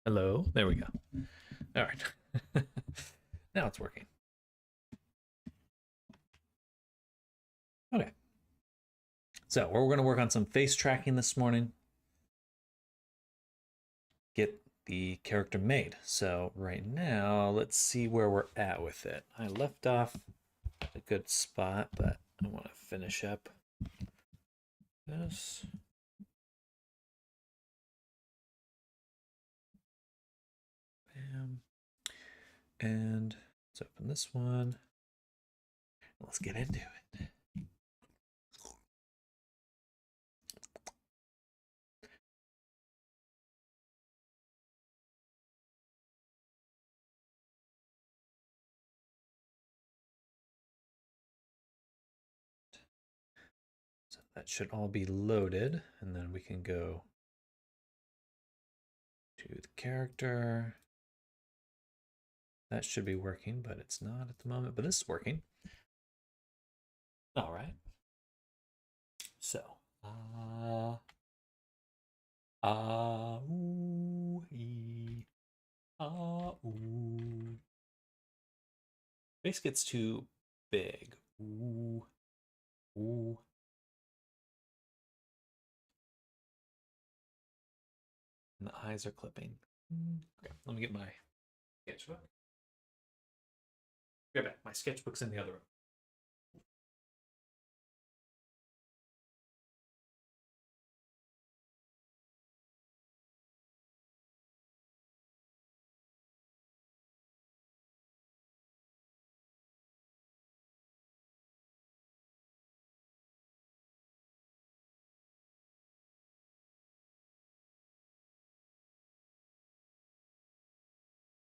Hello, there we go. All right. Now it's working. Okay. So we're going to work on some face tracking this morning. Get the character made. So right now, let's see where we're at with it. I left off a good spot, but I want to finish up this. Bam. And let's open this one. Let's get into it. So that should all be loaded, and then we can go to the character. That should be working, but it's not at the moment, but this is working. All right. So, ooh, ee, ooh. Face gets too big. Ooh, ooh. And the eyes are clipping. Okay, let me get my sketchbook. Grab it. My sketchbook's in the other room.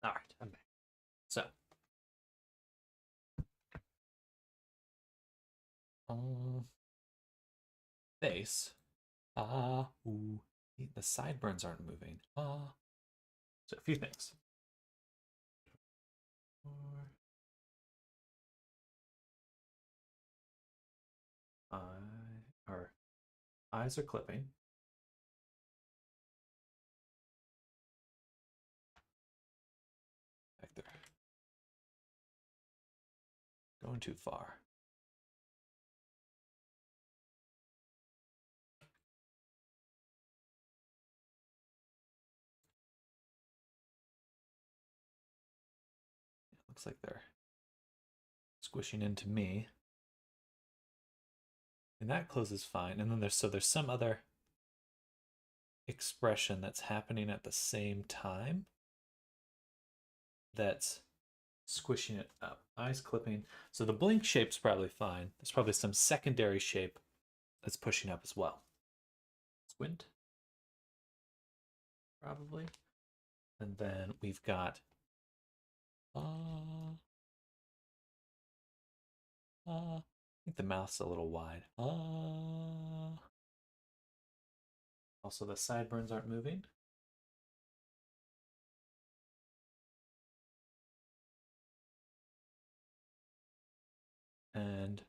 All right, I'm back. So, face. Ooh. The sideburns aren't moving. So a few things. Our eyes are clipping. Back there. Going too far. Looks like they're squishing into me. And that closes fine. And then there's some other expression that's happening at the same time that's squishing it up. Eyes clipping. So the blink shape's probably fine. There's probably some secondary shape that's pushing up as well. Squint. Probably. And then we've got I think the mouth's a little wide. Also, the sideburns aren't moving. And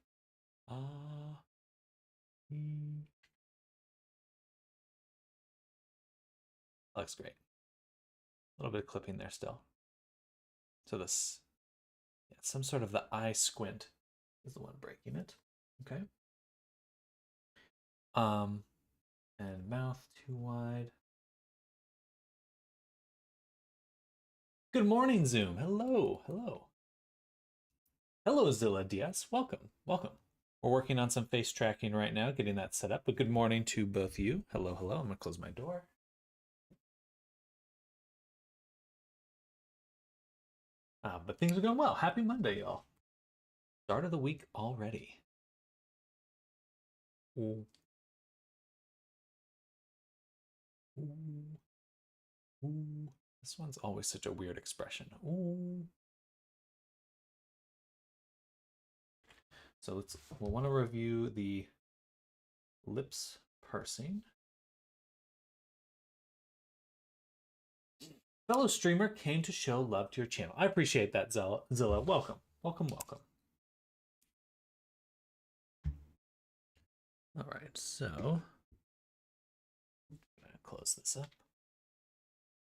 looks great. A little bit of clipping there still. So this, yeah, some sort of the eye squint is the one breaking it. Okay. And mouth too wide. Good morning, Zoom. Hello, hello. Hello, Zilla DS. Welcome, welcome. We're working on some face tracking right now, getting that set up. But good morning to both of you. Hello, hello. I'm gonna close my door. But things are going well. Happy Monday, y'all. Start of the week already. Ooh. Ooh. Ooh. This one's always such a weird expression. Ooh. So we'll want to review the lips pursing. Fellow streamer came to show love to your channel. I appreciate that, Zilla. Welcome, welcome, welcome. All right, so I'm gonna close this up.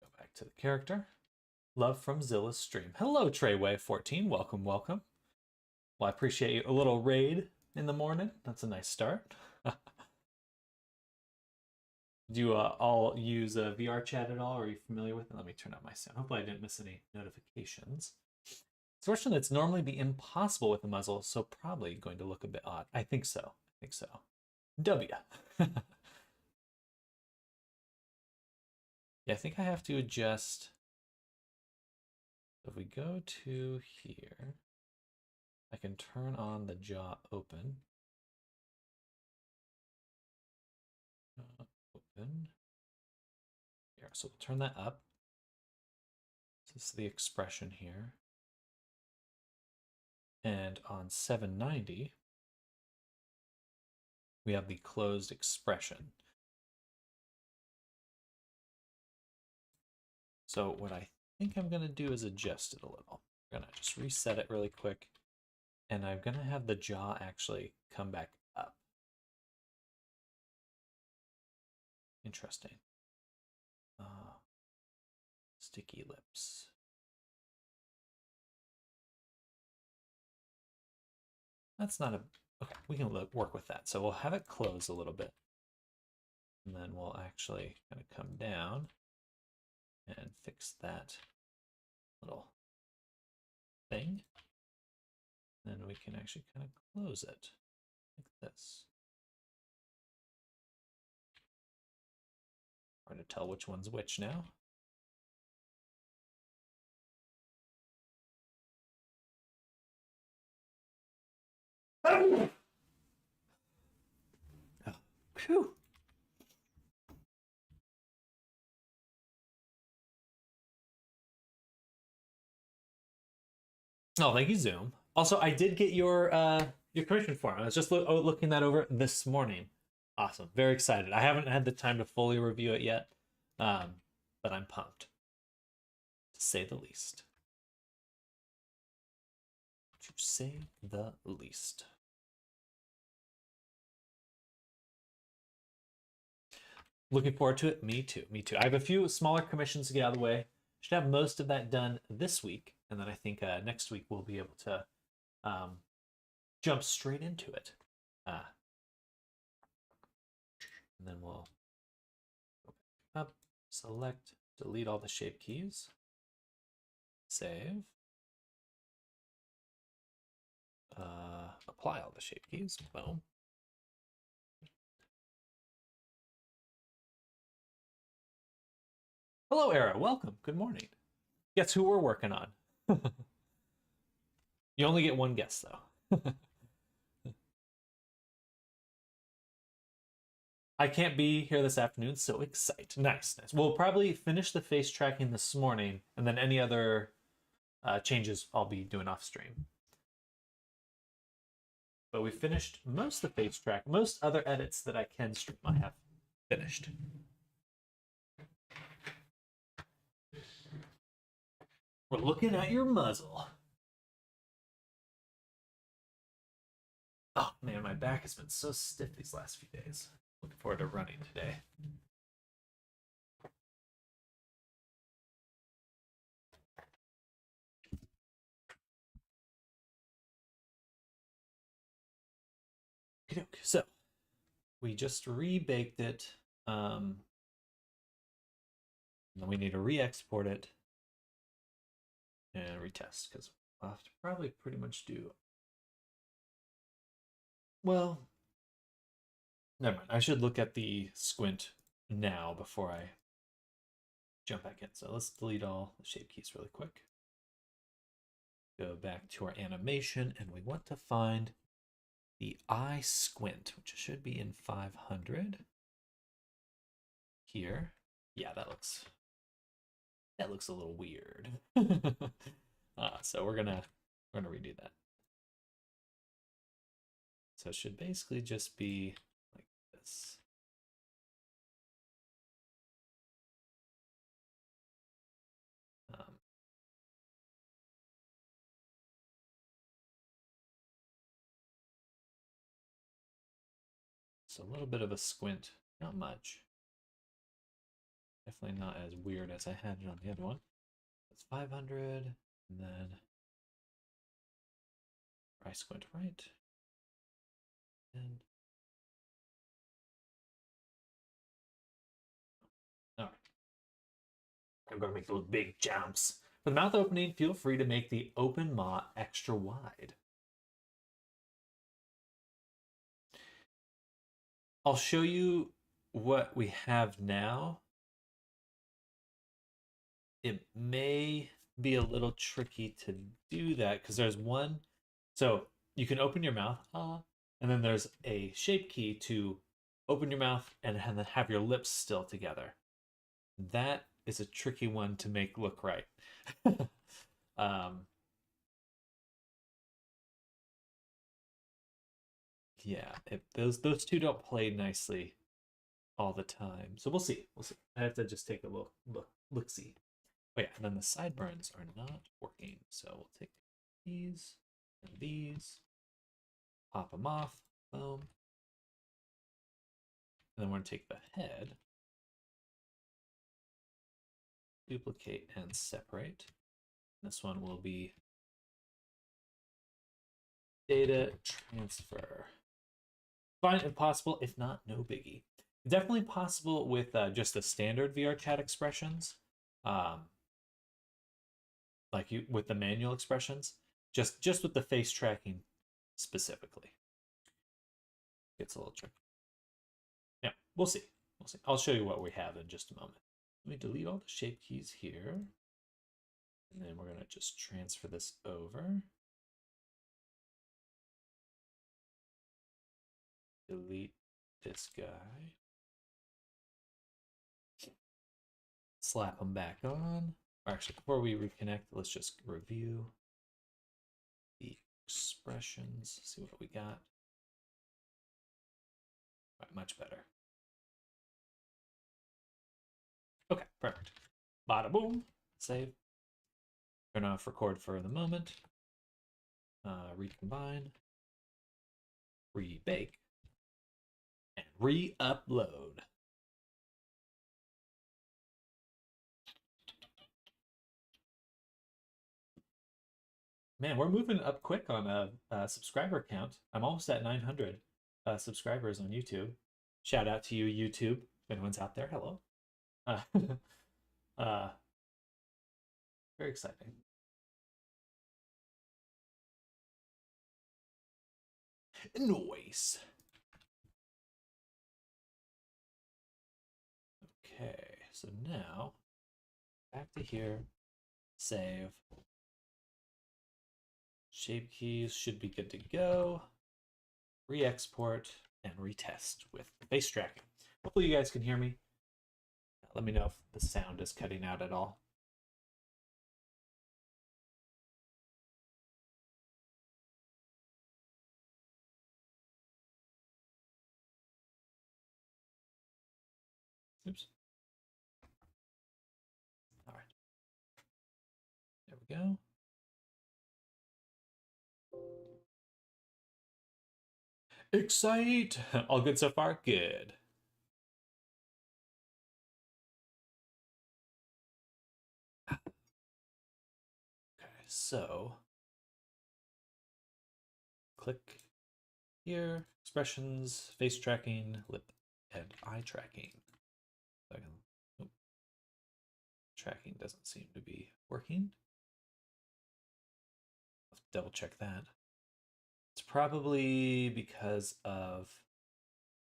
Go back to the character. Love from Zilla's stream. Hello, Treyway14. Welcome, welcome. Well, I appreciate you. A little raid in the morning. That's a nice start. Do you all use VRChat at all? Are you familiar with it? Let me turn up my sound. Hopefully I didn't miss any notifications. Distortion that's normally be impossible with the muzzle, so probably going to look a bit odd. I think so. I think so. W. Yeah, I think I have to adjust. If we go to here, I can turn on the jaw open. Open. Here, so we'll turn that up. This is the expression here. And on 790, we have the closed expression. So what I think I'm going to do is adjust it a little. I'm going to just reset it really quick. And I'm going to have the jaw actually come back up. Interesting. Sticky lips. That's not a... Okay, we can work with that. So we'll have it close a little bit. And then we'll actually kind of come down and fix that little thing. Then we can actually kind of close it like this. Hard to tell which one's which now. Oh, phew. Oh, thank you, Zoom. Also, I did get your commission form. I was just looking that over this morning. Awesome. Very excited. I haven't had the time to fully review it yet, but I'm pumped, to say the least. To say the least. Looking forward to it. Me too. Me too. I have a few smaller commissions to get out of the way. Should have most of that done this week, and then I think next week we'll be able to jump straight into it. And then we'll go back up, select, delete all the shape keys, save, apply all the shape keys. Boom. Hello, Era. Welcome. Good morning. Guess who we're working on? You only get one guess, though. I can't be here this afternoon, so excited. Nice, nice. We'll probably finish the face tracking this morning, and then any other changes I'll be doing off stream. But we finished most of the face track. Most other edits that I can stream, I have finished. We're looking at your muzzle. Oh man, my back has been so stiff these last few days. Looking forward to running today. Okay, so we just rebaked it. And then we need to re-export it and retest, because I'll have to probably pretty much do... Well, never mind. I should look at the squint now before I jump back in. So let's delete all the shape keys really quick. Go back to our animation, and we want to find the eye squint, which should be in 500. Here. Yeah, that looks a little weird. So we're gonna redo that. So it should basically just be like this. So a little bit of a squint, not much. Definitely not as weird as I had it on the other one. That's 500, and then price went right. And all right, I'm going to make those big jumps. For the mouth opening, feel free to make the open maw extra wide. I'll show you what we have now. It may be a little tricky to do that because there's one. So you can open your mouth, and then there's a shape key to open your mouth and then have your lips still together. That is a tricky one to make look right. Yeah, those two don't play nicely all the time. So we'll see. We'll see. I have to just take a look see. Oh yeah, and then the sideburns are not working. So we'll take these and these, pop them off, boom. And then we're gonna take the head, duplicate and separate. This one will be data transfer. Fine if possible, if not, no biggie. Definitely possible with just the standard VRChat expressions, like you with the manual expressions. Just with the face tracking specifically, gets a little tricky. Yeah, we'll see. We'll see. I'll show you what we have in just a moment. Let me delete all the shape keys here, and then we're gonna just transfer this over. Delete this guy. Slap them back on. Or actually, before we reconnect, let's just review the expressions, see what we got. Right, much better. Okay, perfect. Bada boom. Save. Turn off record for the moment. Recombine. Rebake. And re-upload. Man, we're moving up quick on a subscriber count. I'm almost at 900 subscribers on YouTube. Shout out to you, YouTube. If anyone's out there, hello. Uh, very exciting. Noise. Okay, so now back to here. Save. Shape keys should be good to go. Re-export and retest with face tracking. Hopefully you guys can hear me. Let me know if the sound is cutting out at all. Oops. All right. There we go. Excite! All good so far? Good. Okay, so click here, expressions, face tracking, lip and eye tracking. Oh, tracking doesn't seem to be working. Let's double check that. It's probably because of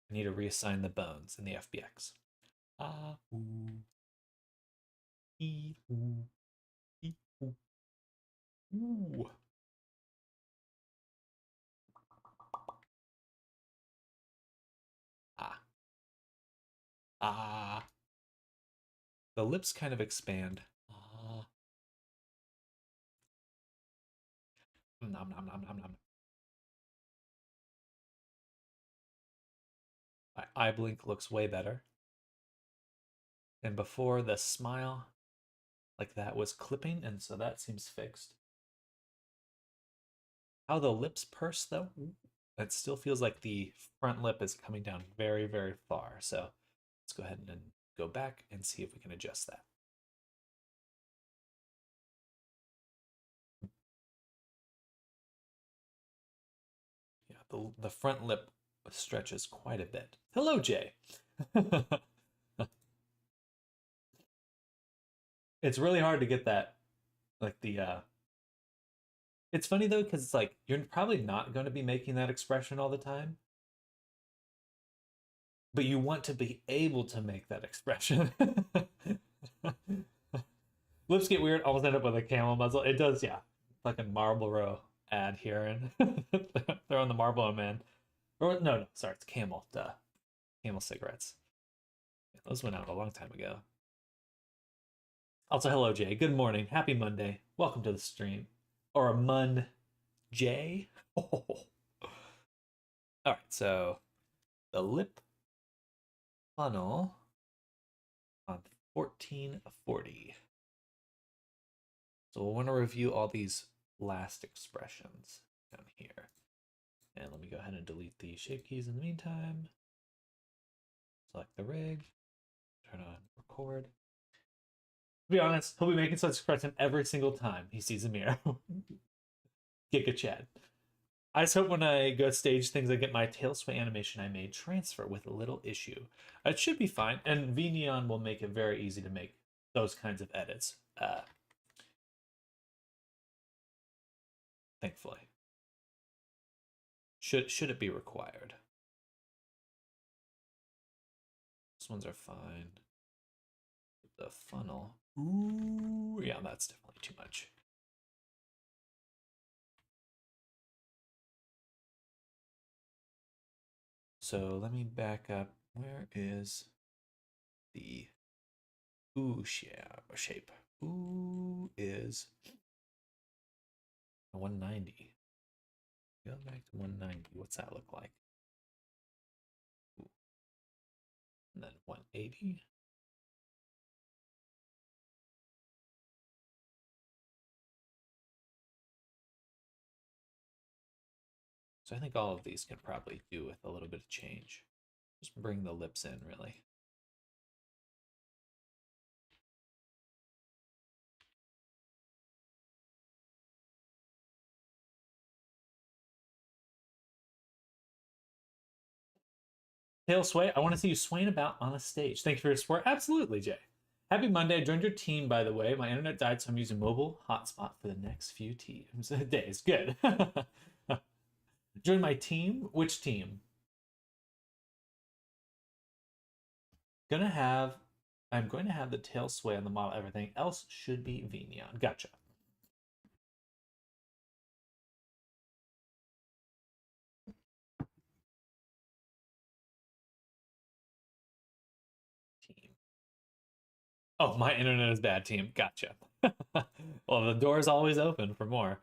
I need to reassign the bones in the FBX. Ah, ooh. Ee, ooh. Ee, ooh. Ooh. Ah. Ah. The lips kind of expand. Ah. Nom nom nom nom nom. My eye blink looks way better. And before the smile, like that was clipping, and so that seems fixed. How the lips purse though, it still feels like the front lip is coming down very, very far. So let's go ahead and go back and see if we can adjust that. Yeah, the front lip stretches quite a bit. Hello, Jay. It's really hard to get that, like it's funny though, because it's like you're probably not going to be making that expression all the time, but you want to be able to make that expression. Lips get weird, almost end up with a camel muzzle. It does, yeah. Fucking Marlboro ad here, and they're on the Marlboro man. Or no, sorry, it's Camel. Duh, Camel cigarettes. Yeah, those went out a long time ago. Also, hello, Jay. Good morning. Happy Monday. Welcome to the stream. Or a Mun Jay. Oh. All right, so the lip funnel on 1440. So we'll want to review all these last expressions down here. And let me go ahead and delete the shape keys in the meantime. Select the rig. Turn on record. To be honest, he'll be making such expression every single time he sees a mirror. Giga Chad. I just hope when I go stage things, I get my tail sway animation I made transfer with a little issue. It should be fine, and VNeon will make it very easy to make those kinds of edits. Thankfully. Should it be required? These ones are fine. The funnel. Ooh, yeah, that's definitely too much. So let me back up. Where is the ooh shape? Ooh is 190. Go back to 190. What's that look like? Ooh. And then 180. So I think all of these can probably do with a little bit of change. Just bring the lips in, really. Tail sway, I want to see you swaying about on a stage. Thank you for your support. Absolutely, Jay. Happy Monday. I joined your team, by the way. My internet died, so I'm using mobile hotspot for the next few days. Good. Join my team? Which team? I'm going to have the tail sway on the model. Everything else should be VNeon. Gotcha. Team. Oh, my internet is bad, team. Gotcha. Well, the door's always open for more.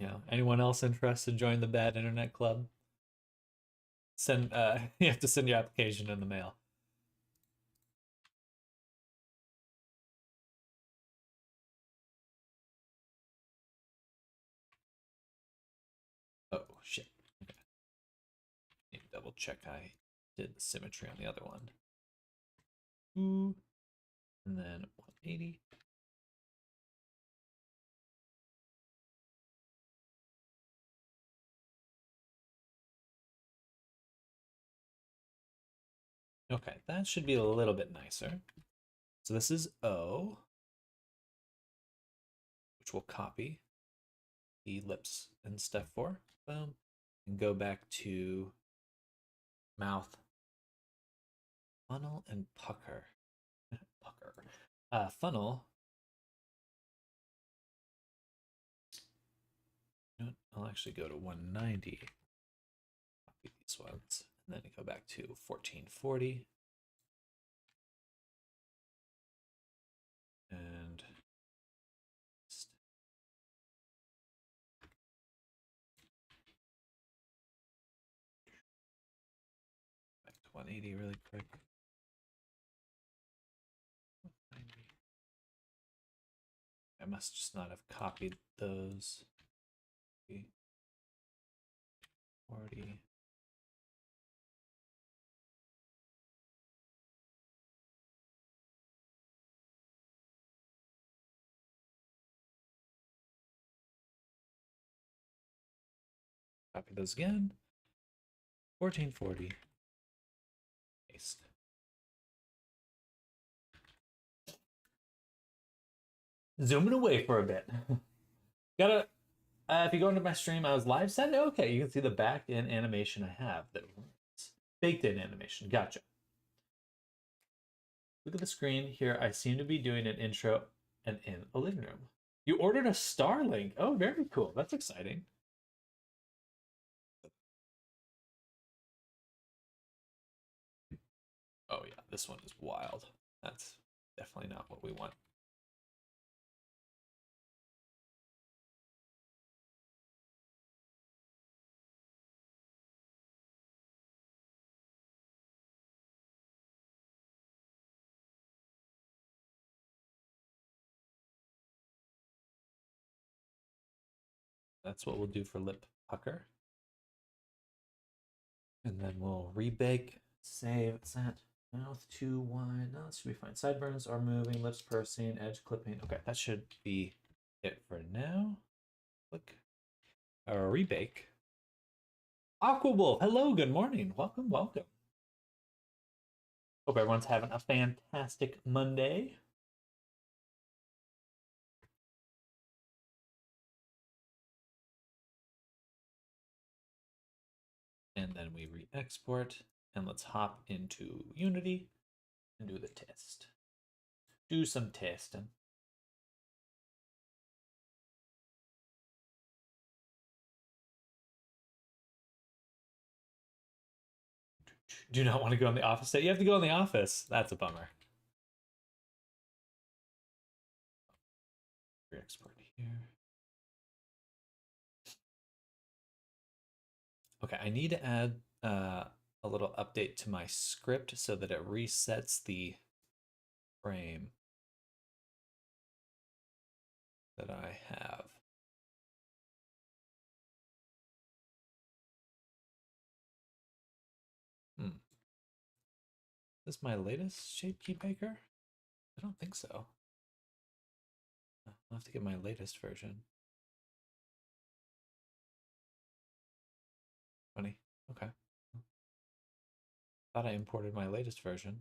Yeah. Anyone else interested in joining the bad internet club? Send you have to send your application in the mail. Oh shit. Okay. Need to double check I did the symmetry on the other one. Ooh. And then 180. Okay, that should be a little bit nicer. So this is O, which we'll copy the lips and stuff for. Boom. And go back to mouth, funnel, and pucker. Pucker. Funnel. You know what? I'll actually go to 190. Copy these ones. And then go back to 1440. And back to 180 really quick. 190. I must just not have copied those. 40. Copy those again. 1440. Paste. Zooming away for a bit. Gotta, if you go into my stream, I was live set. Okay, you can see the back end animation I have that runs. Baked in animation. Gotcha. Look at the screen here. I seem to be doing an intro and in a living room. You ordered a Starlink. Oh, very cool. That's exciting. Oh yeah, this one is wild. That's definitely not what we want. That's what we'll do for lip pucker. And then we'll rebake, save, set, mouth too wide. No, that should be fine. Sideburns are moving, lips pursing, edge clipping. Okay, that should be it for now. Click. Rebake. Aquawolf, hello, good morning. Welcome, welcome. Hope everyone's having a fantastic Monday. And then we re-export, and let's hop into Unity and do the test. Do some testing. Do you not want to go in the office today? You have to go in the office. That's a bummer. Re-export here. Okay, I need to add a little update to my script so that it resets the frame that I have. Is this my latest shape key maker? I don't think so. I'll have to get my latest version. Funny. Okay. Thought I imported my latest version.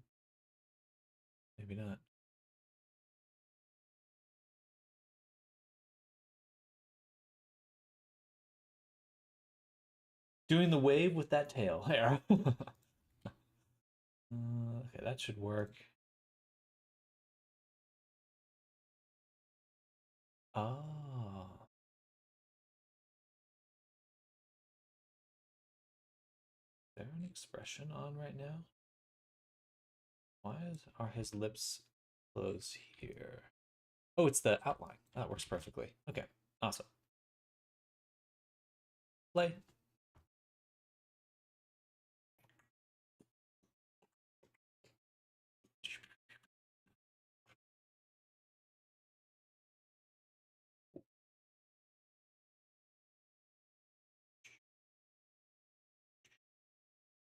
Maybe not. Doing the wave with that tail hair. Okay, that should work. Ah. Is there an expression on right now? Are his lips closed here? Oh, it's the outline. That works perfectly. Okay, awesome. Play.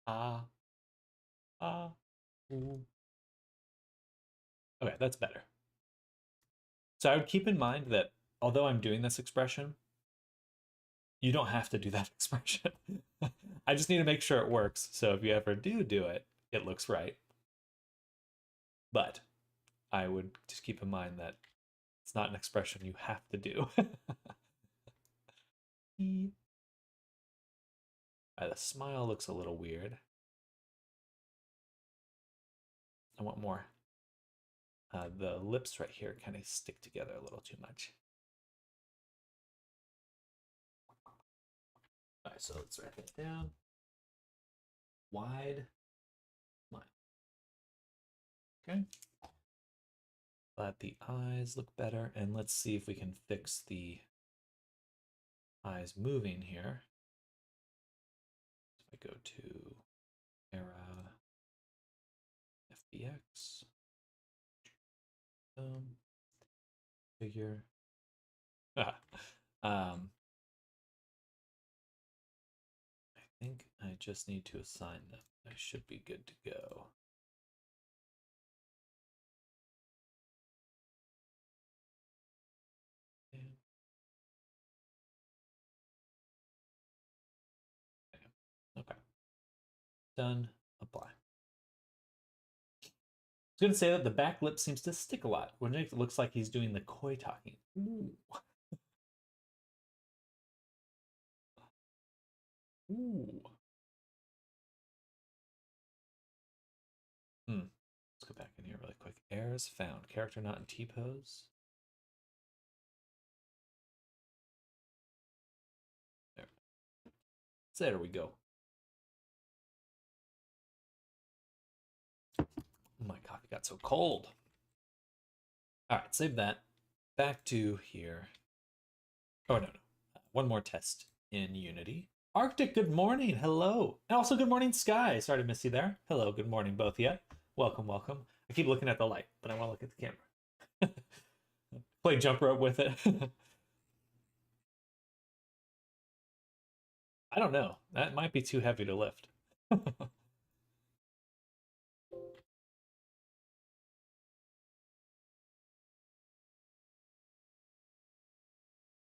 Ah. Ah. Ooh. Okay, that's better. So I would keep in mind that although I'm doing this expression, you don't have to do that expression. I just need to make sure it works. So if you ever do it, it looks right. But I would just keep in mind that it's not an expression you have to do. The smile looks a little weird. I want more. The lips right here kind of stick together a little too much. All right, so let's write that down. Wide line. Okay. Let the eyes look better, and let's see if we can fix the eyes moving here. If I go to era FBX, figure. I think I just need to assign them. I should be good to go. Done. Apply. I was going to say that the back lip seems to stick a lot, when it looks like he's doing the coy talking. Ooh. Ooh. Let's go back in here really quick. Errors found. Character not in T-pose. There we go. My coffee got so cold. All right, save that. Back to here. Oh, no. One more test in Unity. Arctic, good morning. Hello. And also, good morning, Sky. Sorry to miss you there. Hello, good morning, both of you. Welcome, welcome. I keep looking at the light, but I want to look at the camera. Play jump rope with it. I don't know. That might be too heavy to lift.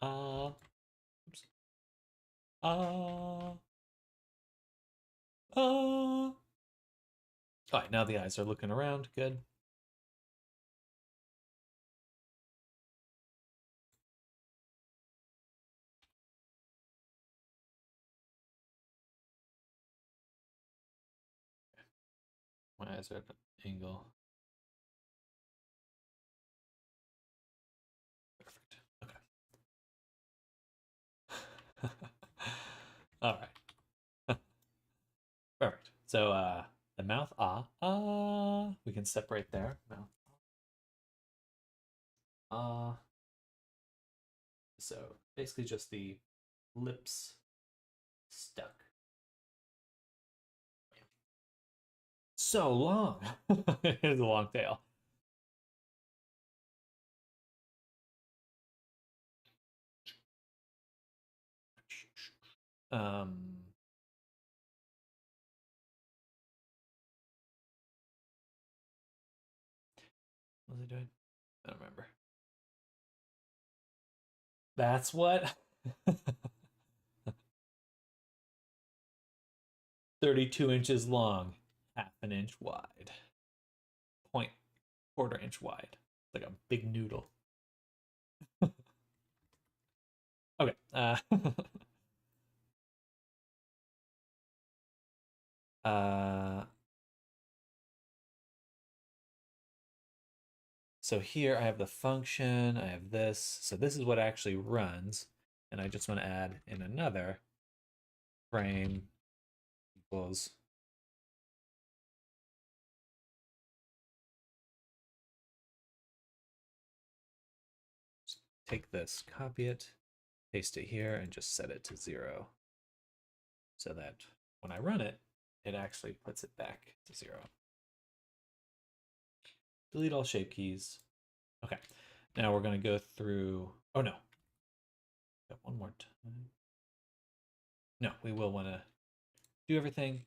Oops. All right, now the eyes are looking around. Good. My eyes are at an angle. Perfect. Okay. All right. Perfect. So the mouth, we can separate there. Mouth, so basically just the lips stuck. So long. It's a long tail. Um, what was I doing? I don't remember. That's what. 32 inches long, half an inch wide. Point quarter inch wide. Like a big noodle. Okay. Uh, so here I have the function, I have this. So this is what actually runs. And I just want to add in another frame equals take this, copy it, paste it here, and just set it to 0. So that when I run it, it actually puts it back to 0. Delete all shape keys. Okay. Now we're going to go through. Oh, no. Got one more time. No, we will want to do everything.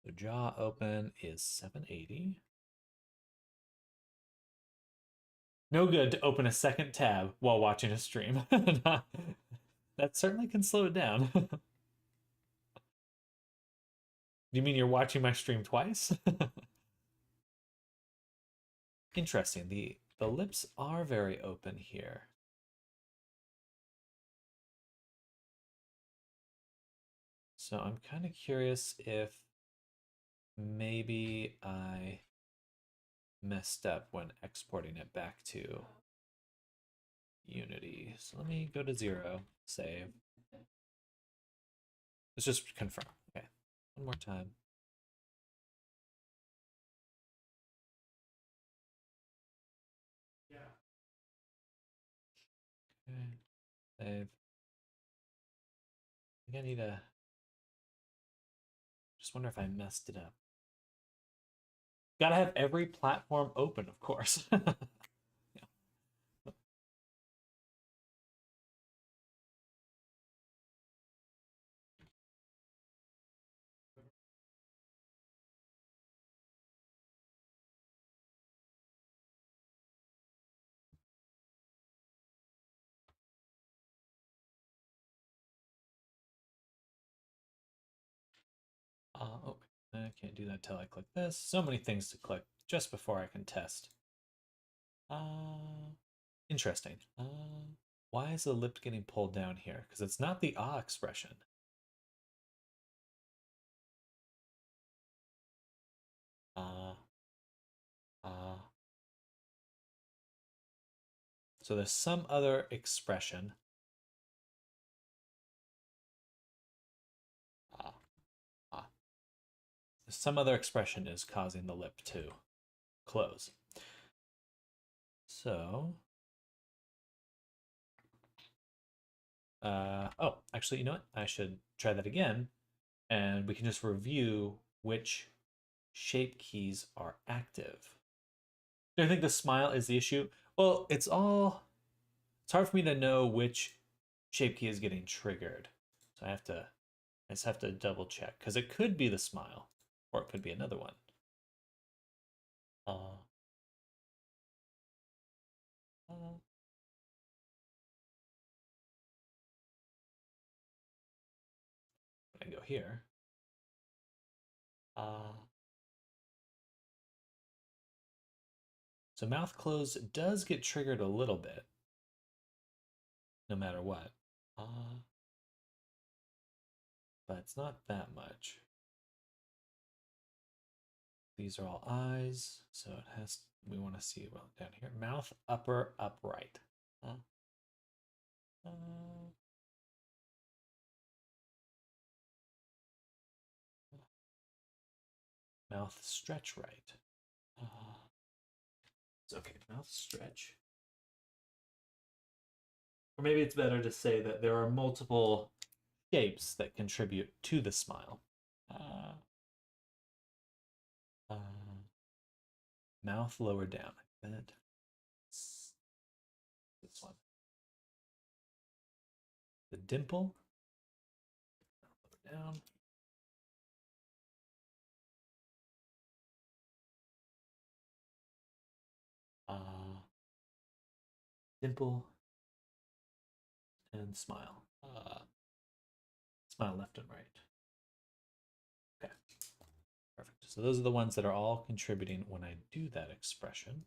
The jaw open is 780. No good to open a second tab while watching a stream. That certainly can slow it down. Do you mean you're watching my stream twice? Interesting. The lips are very open here. So I'm kind of curious if maybe I messed up when exporting it back to Unity. So let me go to 0, save. Let's just confirm. Okay, one more time. Yeah. Okay, save. I think I need to. Just wonder if I messed it up. Gotta have every platform open, of course. Can't do that till I click this. So many things to click just before I can test. Interesting. Why is the lip getting pulled down here? Because it's not the ah expression. So there's some other expression. Some other expression is causing the lip to close. So, oh, actually, you know what? I should try that again, and we can just review which shape keys are active. Do I think the smile is the issue? Well, it's hard for me to know which shape key is getting triggered. So I just have to double check, because it could be the smile, or it could be another one. I go here. So mouth close does get triggered a little bit, no matter what. But it's not that much. These are all eyes, so it has. We want to see well down here. Mouth upper upright. Mouth stretch right. It's okay. Mouth stretch. Or maybe it's better to say that there are multiple shapes that contribute to the smile. Mouth lower down. This one. The dimple. Lower down. Dimple and smile. Smile left and right. Okay. Perfect. So those are the ones that are all contributing when I do that expression.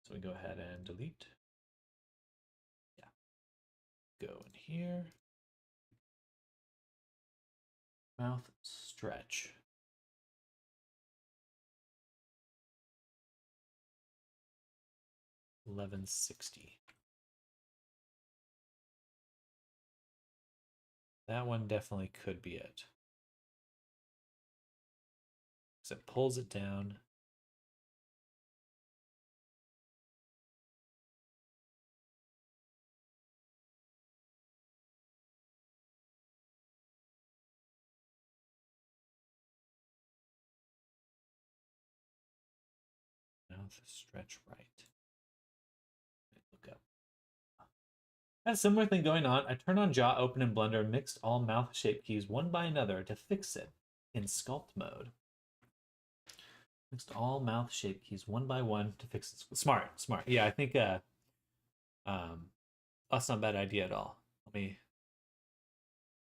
So we go ahead and delete. Yeah. Go in here. Mouth stretch. $11.60. That one definitely could be it. Because it pulls it down. Mouth stretch right. Look up. I had a similar thing going on. I turned on jaw open in Blender and mixed all mouth shape keys one by another to fix it in sculpt mode. Mixed all mouth shape keys one by one to fix it. Smart. Yeah, I think that's not a bad idea at all. Let me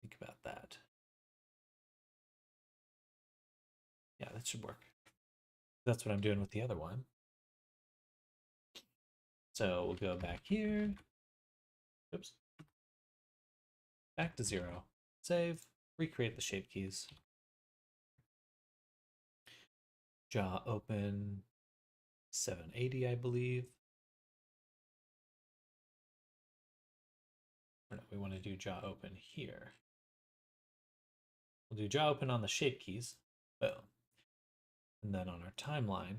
think about that. Yeah, that should work. That's what I'm doing with the other one. So we'll go back here. Oops. Back to 0. Save. Recreate the shape keys. Jaw open. 780, I believe. Or no, we want to do jaw open here. We'll do jaw open on the shape keys. Boom. And then on our timeline,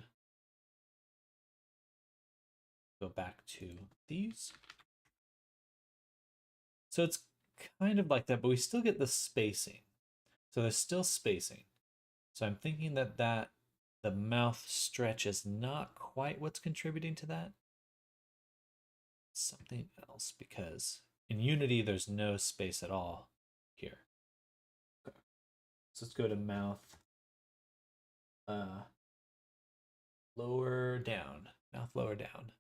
go back to these. So it's kind of like that, but we still get the spacing. So there's still spacing. So I'm thinking that the mouth stretch is not quite what's contributing to that. Something else, because in Unity, there's no space at all here. Okay. So let's go to mouth lower down. Mouth lower down.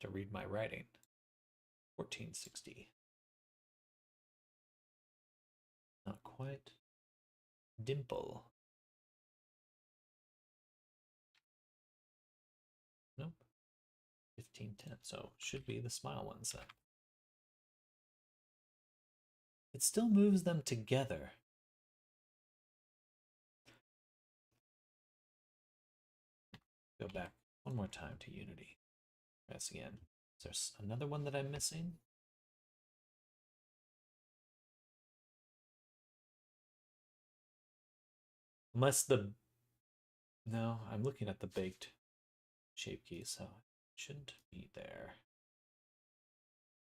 To read my writing. 1460. quite dimple. Nope. 1510. So should be the smile ones then. It still moves them together. Go back one more time to Unity. Press again. Is there another one that I'm missing? Unless the... No, I'm looking at the baked shape key, so it shouldn't be there.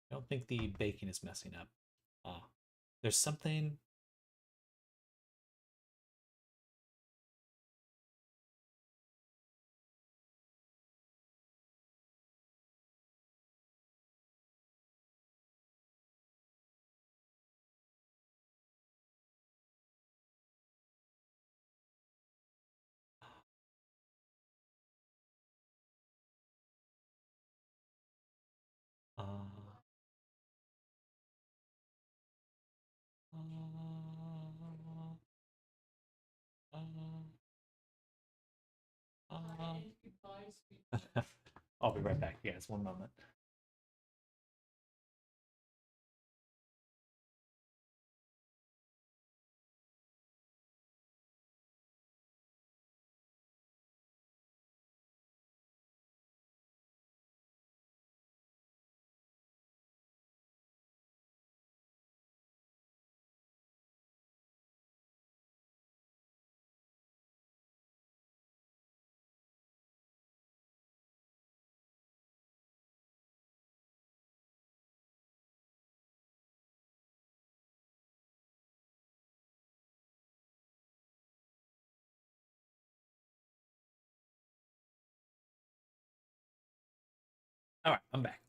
I don't think the baking is messing up. There's something... Uh, I'll be right back, guys. One moment. All right, I'm back.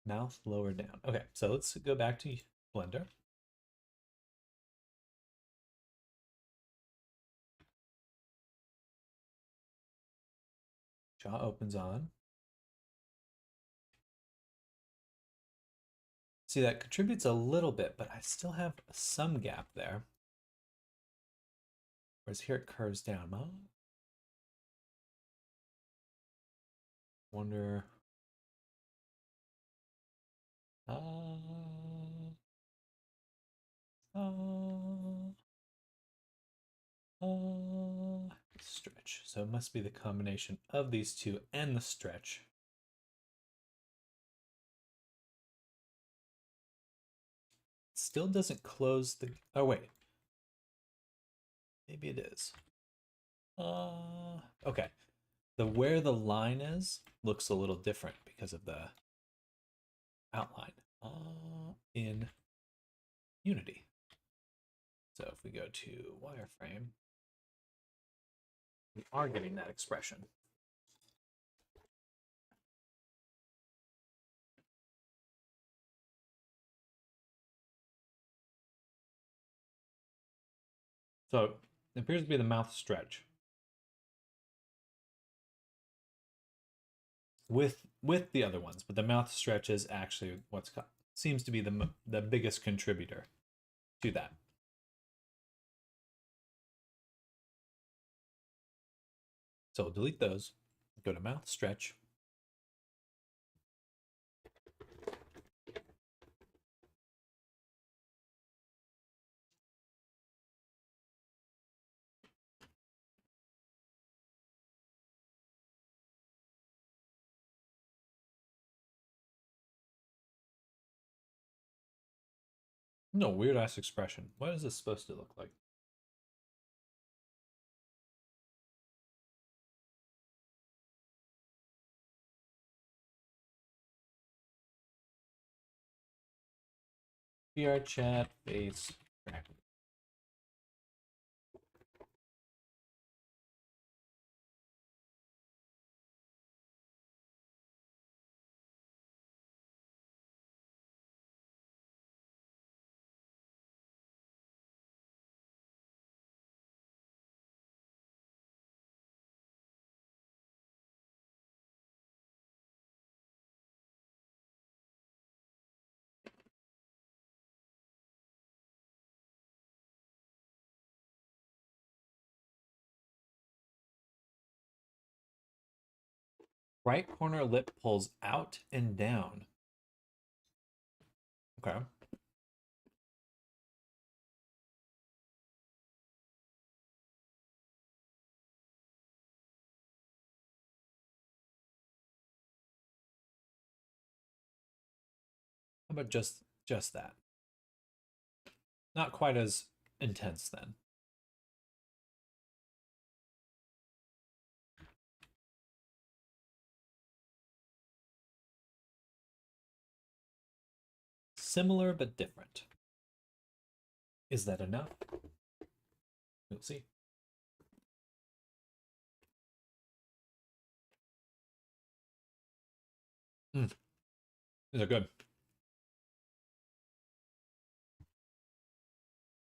Mouth lower down. Okay, so let's go back to Blender. Jaw opens on. See, that contributes a little bit, but I still have some gap there. Whereas here it curves down. Huh? Wonder. Stretch. So it must be the combination of these two and the stretch. Still doesn't close the... Oh, wait. Maybe it is. Okay. Where the line is looks a little different because of the outline in Unity. So if we go to wireframe, we are getting that expression. So it appears to be the mouth stretch. With the other ones, but the mouth stretch is actually what's seems to be the biggest contributor to that. So we'll delete those, go to mouth stretch. No, weird ass expression. What is this supposed to look like? VRChat face tracking. Right corner lip pulls out and down. Okay. How about just that? Not quite as intense then. Similar but different. Is that enough? We'll see. These are good.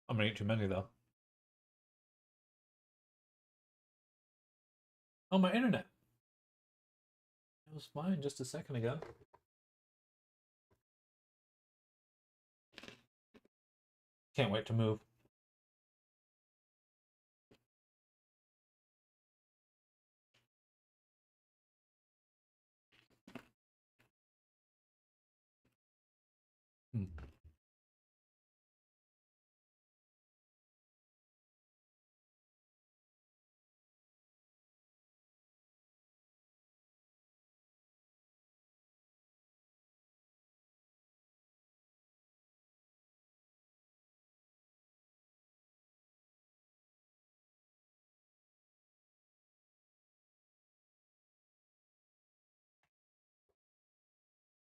I'm gonna eat too many though. Oh, my internet. It was fine just a second ago. Can't wait to move. Hmm.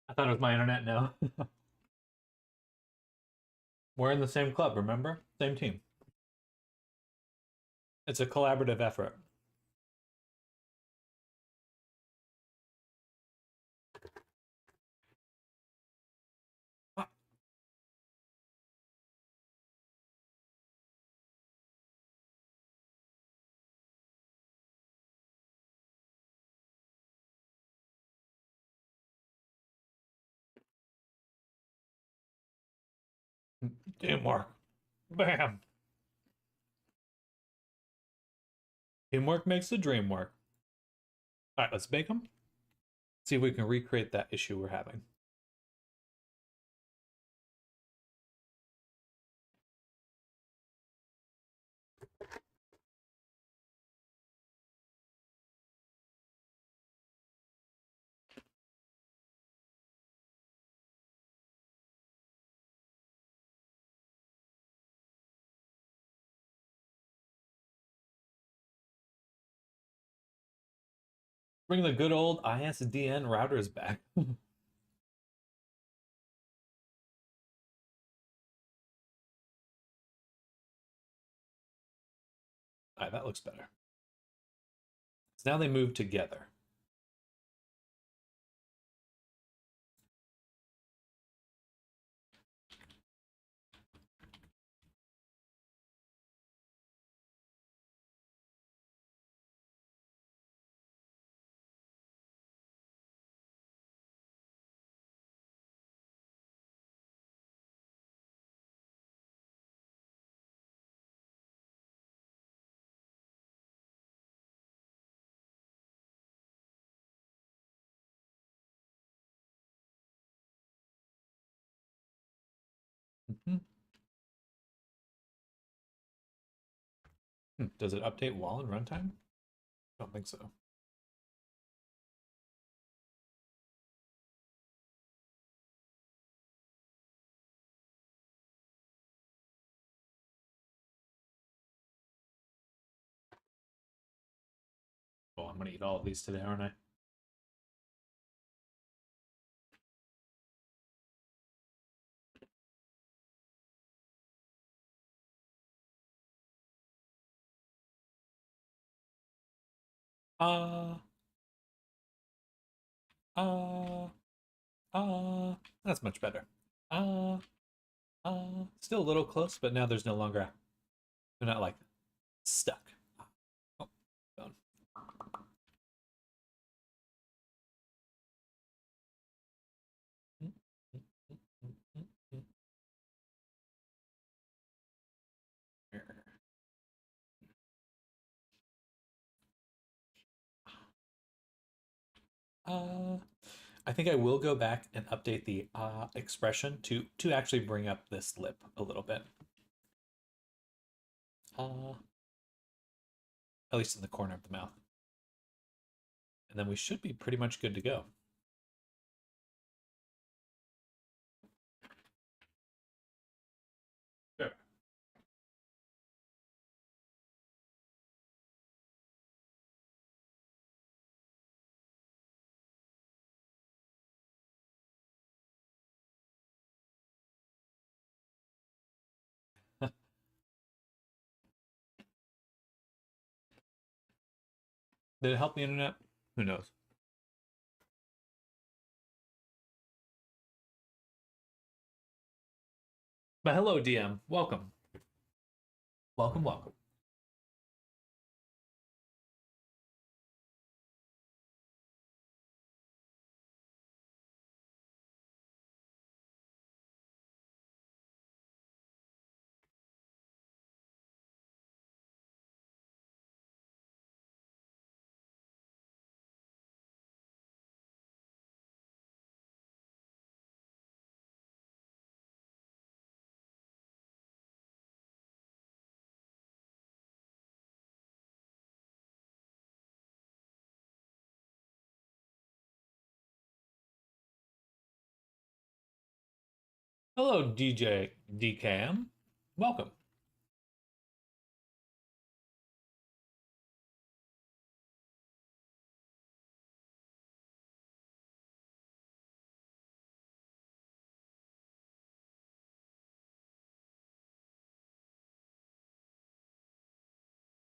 I thought it was my internet. No. We're in the same club, remember? Same team. It's a collaborative effort. Ah, teamwork. Bam. Teamwork makes the dream work. All right, let's bake them. See if we can recreate that issue we're having. Bring the good old ISDN routers back. All right, that looks better. So now they move together. Mm-hmm. Does it update while in runtime? Don't think so. Oh, I'm gonna eat all of these today, aren't I? Uh, uh, that's much better. Uh, still a little close, but now there's no longer, they're not like stuck. Oh, done. I think I will go back and update the expression to actually bring up this lip a little bit. At least in the corner of the mouth. And then we should be pretty much good to go. Sure. Did it help the internet? Who knows? But hello, DM. Welcome. Welcome, welcome. Hello, DJ DKM. Welcome.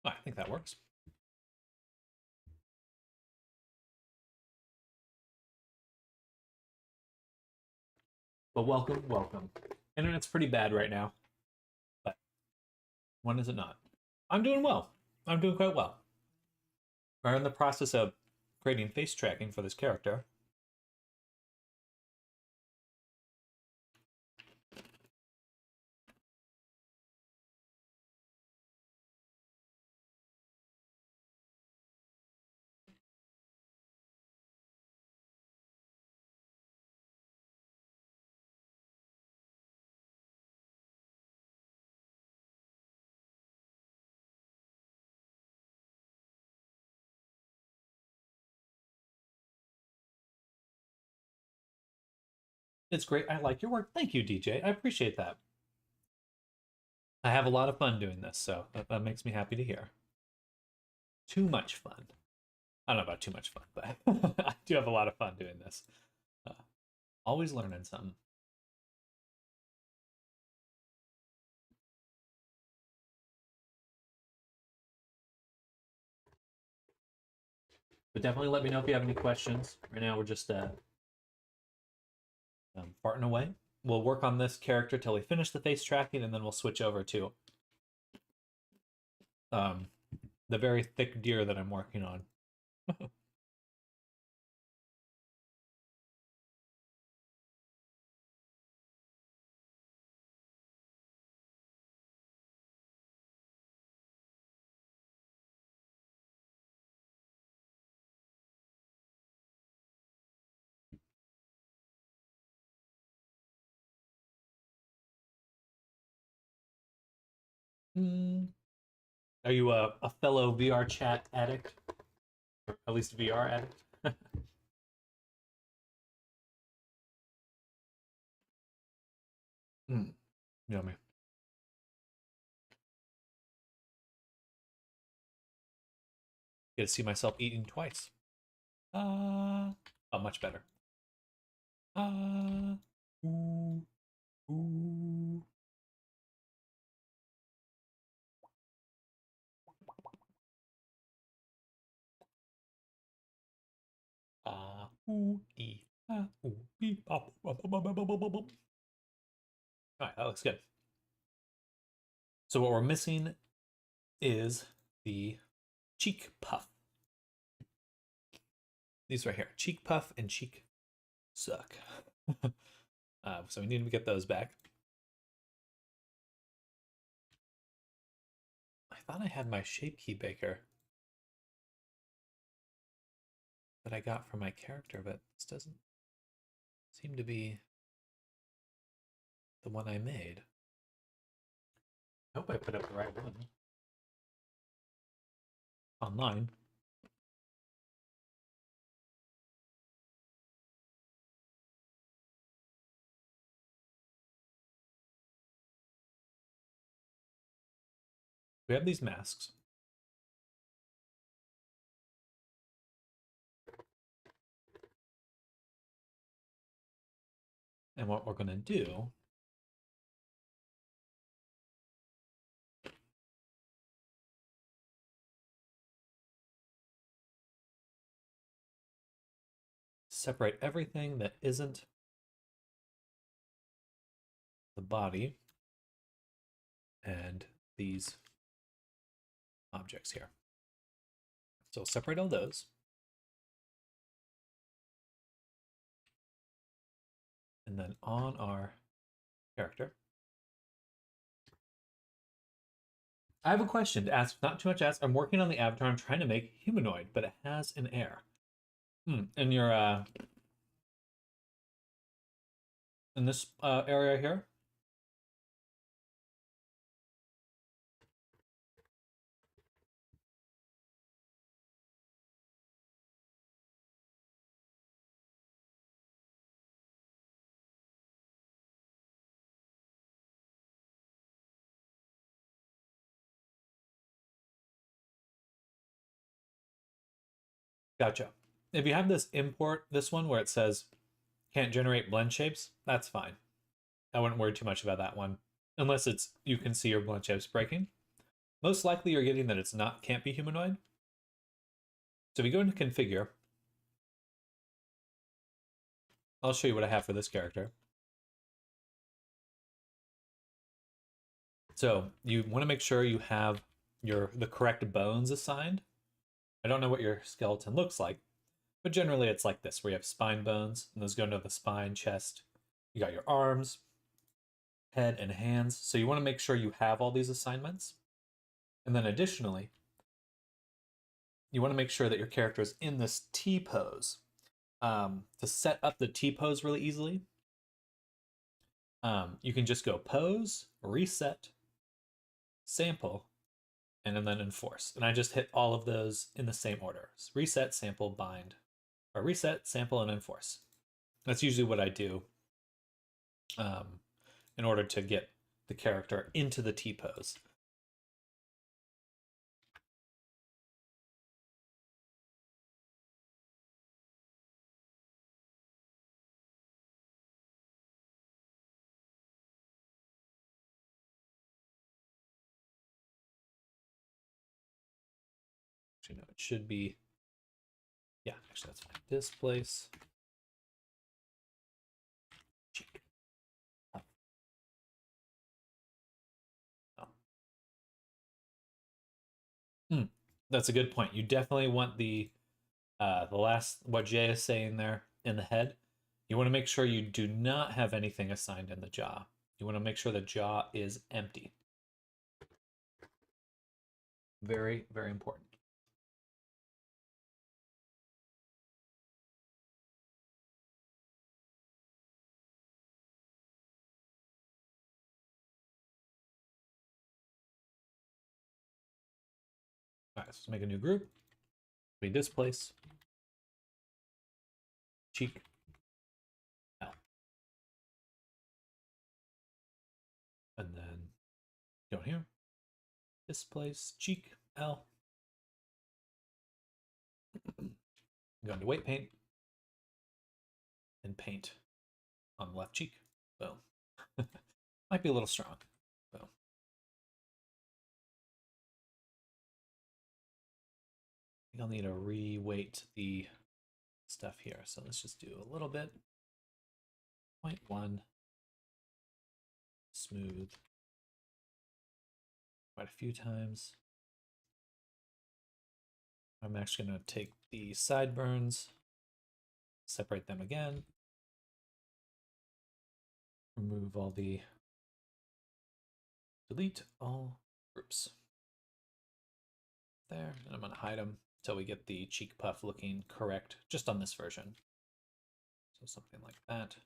Oh, I think that works. But welcome, welcome. Internet's pretty bad right now. But when is it not? I'm doing well. I'm doing quite well. We're in the process of creating face tracking for this character. It's great. I like your work. Thank you, DJ. I appreciate that. I have a lot of fun doing this, so that makes me happy to hear. Too much fun. I don't know about too much fun, but I do have a lot of fun doing this. Uh, always learning something. But definitely let me know if you have any questions. Right now, we're just farting away. We'll work on this character till we finish the face tracking, and then we'll switch over to the very thick deer that I'm working on. Mm. Are you a fellow VRChat addict? Or at least VR addict? Mm. Yummy. Get to see myself eating twice. Oh, much better. Uh, ooh, ooh. Ooh, ee, ooh, ee, bop, bop, bop, bop, bop, bop, bop, bop. All right, that looks good. So what we're missing is the cheek puff. These right here, cheek puff and cheek suck. So we need to get those back. I thought I had my shape key baker. that I got from my character, but this doesn't seem to be the one I made. I hope I put up the right one. Online. We have these masks. And what we're going to do separate everything that isn't the body and these objects here. So separate all those. And then on our character, I have a question to ask, not too much to ask. I'm working on the avatar. I'm trying to make humanoid, but it has an air. In your in this area here. Gotcha. If you have this import, this one where it says can't generate blend shapes, that's fine. I wouldn't worry too much about that one. Unless it's you can see your blend shapes breaking. Most likely you're getting that it's not can't be humanoid. So if you go into configure, I'll show you what I have for this character. So you want to make sure you have the correct bones assigned. I don't know what your skeleton looks like, but generally it's like this, where you have spine bones, and those go into the spine, chest. You got your arms, head, and hands. So you want to make sure you have all these assignments. And then additionally, you want to make sure that your character is in this T pose. To set up the T pose really easily, you can just go pose, reset, sample, and then enforce. And I just hit all of those in the same order. Reset, sample, bind. Or reset, sample, and enforce. That's usually what I do in order to get the character into the T pose. Actually, no, it should be, yeah, actually that's fine. Displace. Cheek. That's a good point. You definitely want the last, what Jay is saying there in the head. You want to make sure you do not have anything assigned in the jaw. You want to make sure the jaw is empty. Very, very important. All right, so let's make a new group. We displace cheek L. And then go here, displace cheek L. Go into weight paint and paint on the left cheek. Boom. Might be a little strong. Boom. I think I'll need to re-weight the stuff here. So let's just do a little bit. 0.1. Smooth. Quite a few times. I'm actually going to take the sideburns, separate them again, remove all the, delete all groups. There, and I'm going to hide them until we get the cheek puff looking correct just on this version. So something like that.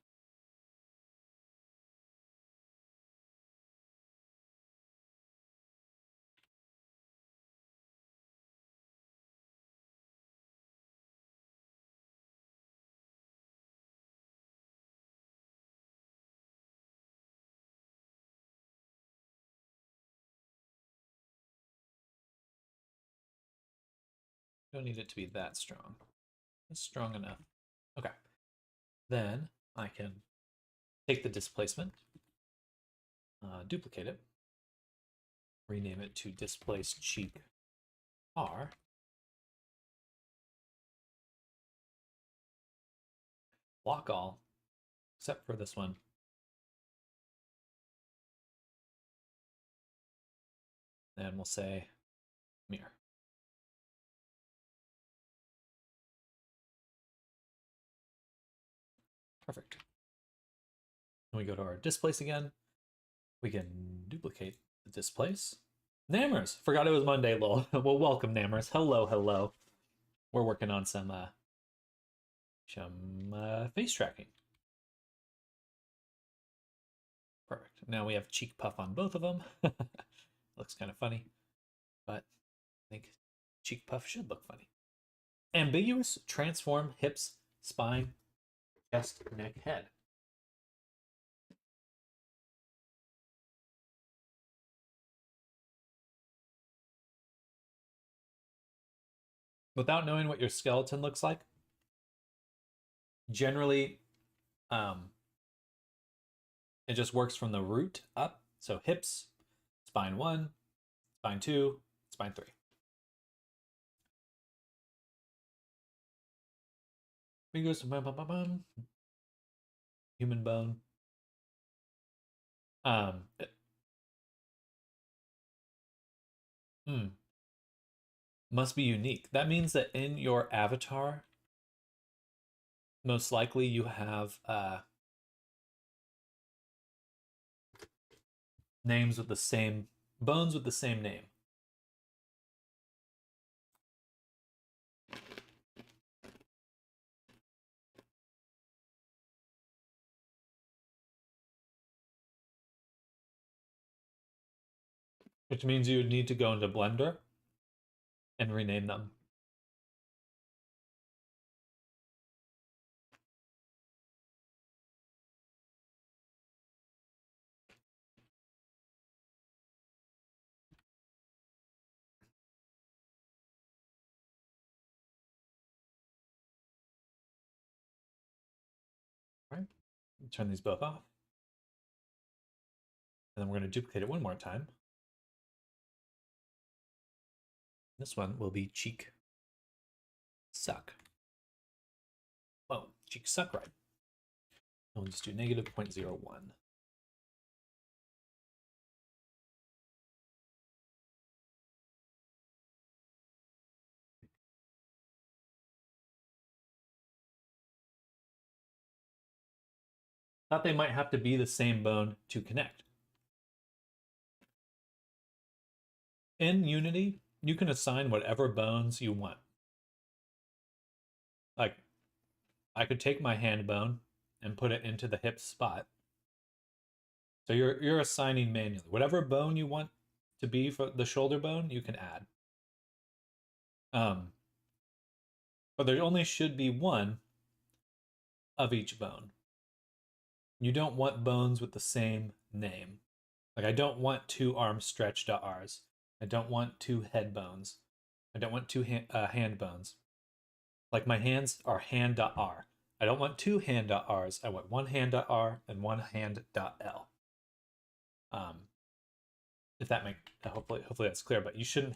Don't need it to be that strong. It's strong enough. Okay. Then I can take the displacement, duplicate it, rename it to displace cheek R. Block all, except for this one. Then we'll say mirror. Perfect. When we go to our displace again, we can duplicate the displace. Nammers! Forgot it was Monday, lol. Well, welcome, Nammers. Hello, hello. We're working on some face tracking. Perfect. Now we have cheek puff on both of them. Looks kind of funny, but I think cheek puff should look funny. Ambiguous, transform, hips, spine, chest, neck, head. Without knowing what your skeleton looks like, generally, it just works from the root up. So hips, spine 1, spine 2, spine 3. Fingers, human bone. Must be unique. That means that in your avatar, most likely you have names with the same, bones with the same name. Which means you would need to go into Blender and rename them. Right? Turn these both off. And then we're going to duplicate it one more time. This one will be cheek suck. Well, cheek suck right. And we'll just do negative 0.01. Thought they might have to be the same bone to connect. In Unity, you can assign whatever bones you want. Like, I could take my hand bone and put it into the hip spot. So you're assigning manually. Whatever bone you want to be for the shoulder bone, you can add. But there only should be one of each bone. You don't want bones with the same name. Like, I don't want 2 arm stretch.rs. I don't want 2 head bones. I don't want 2 hand bones. Like, my hands are hand.r. I don't want 2 hand.rs. I want 1 hand.r and 1 hand.l. If that makes, hopefully that's clear, but you shouldn't,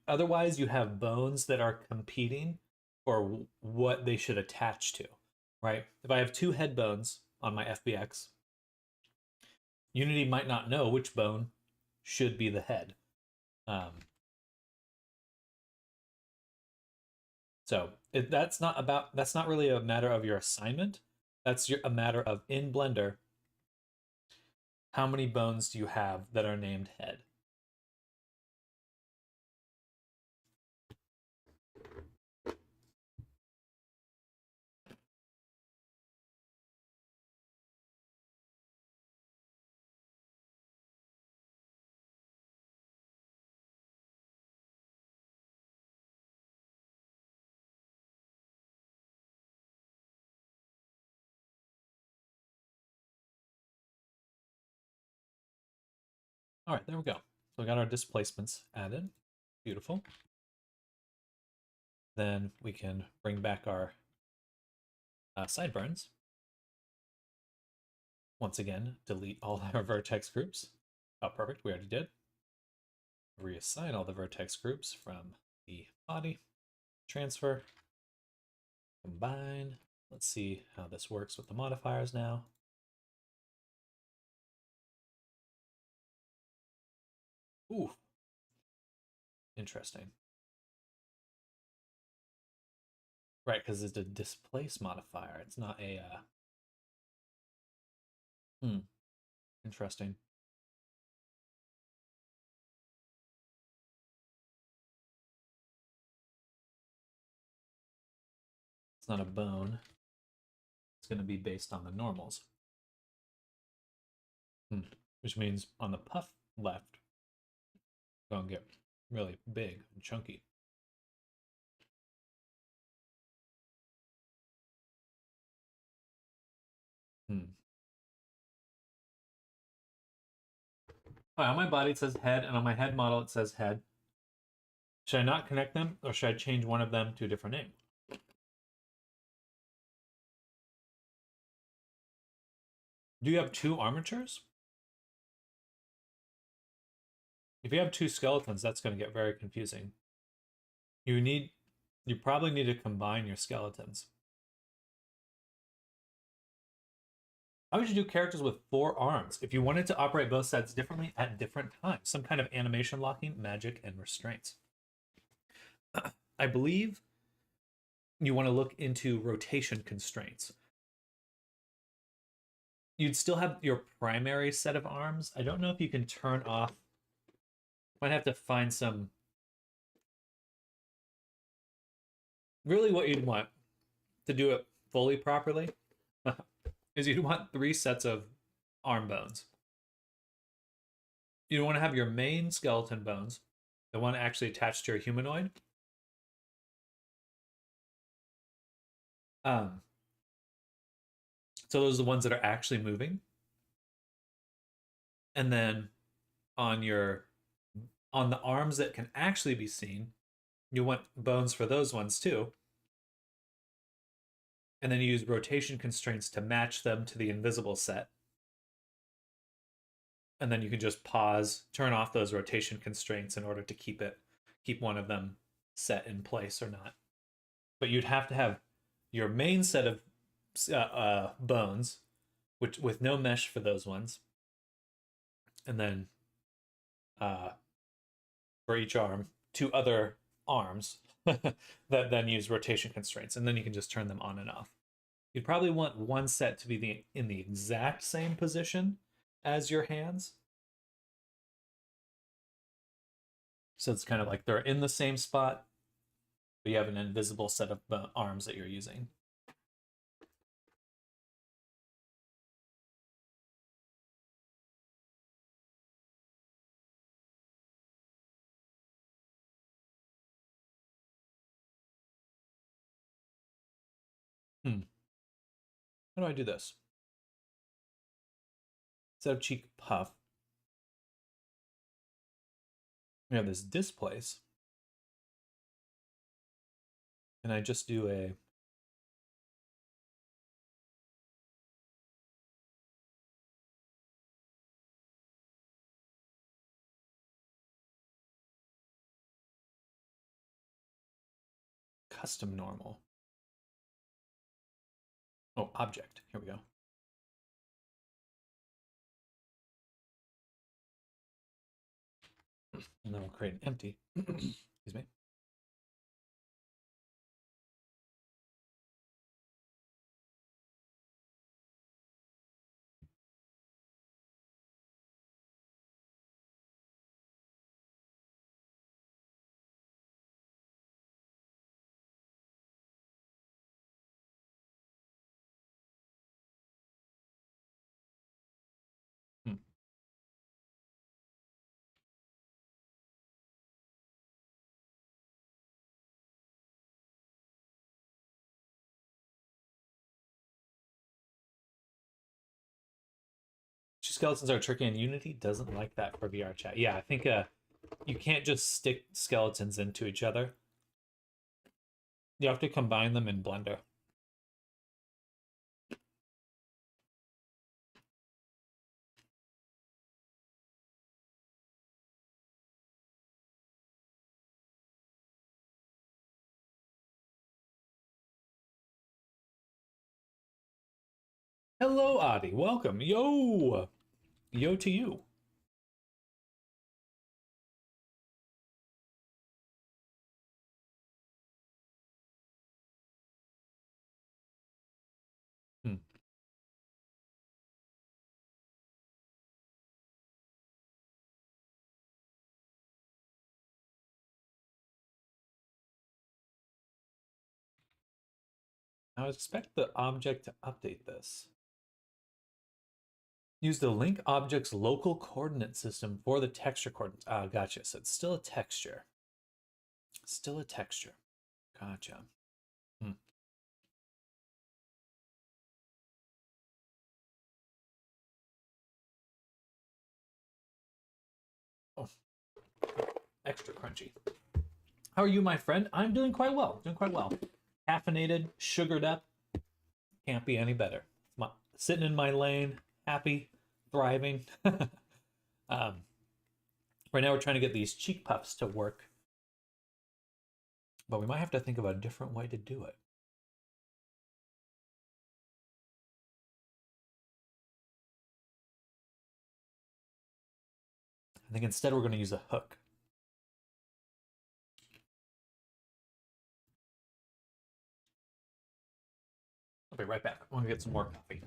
otherwise you have bones that are competing for what they should attach to, right? If I have 2 head bones on my FBX, Unity might not know which bone should be the head. So that's not really a matter of your assignment. That's a matter of, in Blender, how many bones do you have that are named head? All right, there we go. So we got our displacements added. Beautiful. Then we can bring back our sideburns. Once again, delete all our vertex groups. Oh, perfect. We already did. Reassign all the vertex groups from the body. Transfer. Combine. Let's see how this works with the modifiers now. Ooh. Interesting. Right, because it's a displace modifier. It's not a... Interesting. It's not a bone. It's going to be based on the normals. Which means on the puff left, it's going to get really big and chunky. On my body it says head, and on my head model it says head. Should I not connect them, or should I change one of them to a different name? Do you have two armatures? If you have two skeletons, that's going to get very confusing. You probably need to combine your skeletons. How would you do characters with 4 arms if you wanted to operate both sets differently at different times? Some kind of animation locking, magic, and restraints. I believe you want to look into rotation constraints. You'd still have your primary set of arms. I don't know if you can turn off. Might have to find some. Really, what you'd want to do it fully properly is you'd want 3 sets of arm bones. You want to have your main skeleton bones, the one actually attached to your humanoid. So those are the ones that are actually moving. And then on the arms that can actually be seen, you want bones for those ones too. And then you use rotation constraints to match them to the invisible set. And then you can just pause, turn off those rotation constraints in order to keep one of them set in place or not. But you'd have to have your main set of bones, which with no mesh for those ones, and then for each arm, 2 other arms that then use rotation constraints, and then you can just turn them on and off. You'd probably want one set to be in the exact same position as your hands. So it's kind of like they're in the same spot, but you have an invisible set of arms that you're using. How do I do this? Instead of cheek puff, we have this displace. And I just do a custom normal. Oh, object. Here we go. And then we'll create an empty. Excuse me. Skeletons are tricky, and Unity doesn't like that for VRChat. Yeah, I think you can't just stick skeletons into each other. You have to combine them in Blender. Hello, Adi. Welcome. Yo! Yo to you. Hmm. I would expect the object to update this. Use the link object's local coordinate system for the texture coordinates. Ah, gotcha. So it's still a texture. Still a texture. Gotcha. Hmm. Oh, extra crunchy. How are you, my friend? I'm doing quite well. Doing quite well. Caffeinated, sugared up. Can't be any better. Sitting in my lane, happy, thriving. Right now we're trying to get these cheek puffs to work, but we might have to think of a different way to do it. I think instead we're going to use a hook. I'll be right back. I want to get some more coffee.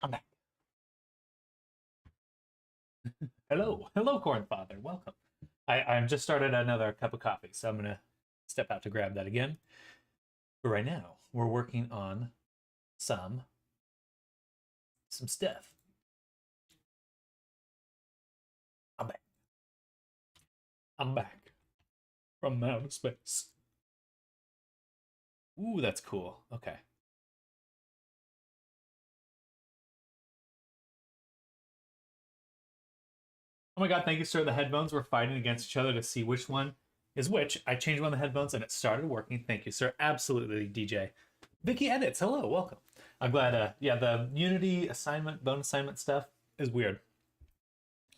I'm back. Hello. Hello, Cornfather. Welcome. I just started another cup of coffee, so I'm going to step out to grab that again. But right now, we're working on some stuff. I'm back. I'm back from outer space. Ooh, that's cool. Okay. Oh my god, thank you, sir. The headphones were fighting against each other to see which one is which. I changed one of the headphones and it started working. Thank you, sir. Absolutely, DJ. Vicky Edits, hello, welcome. I'm glad, yeah, the Unity assignment, bone assignment stuff is weird.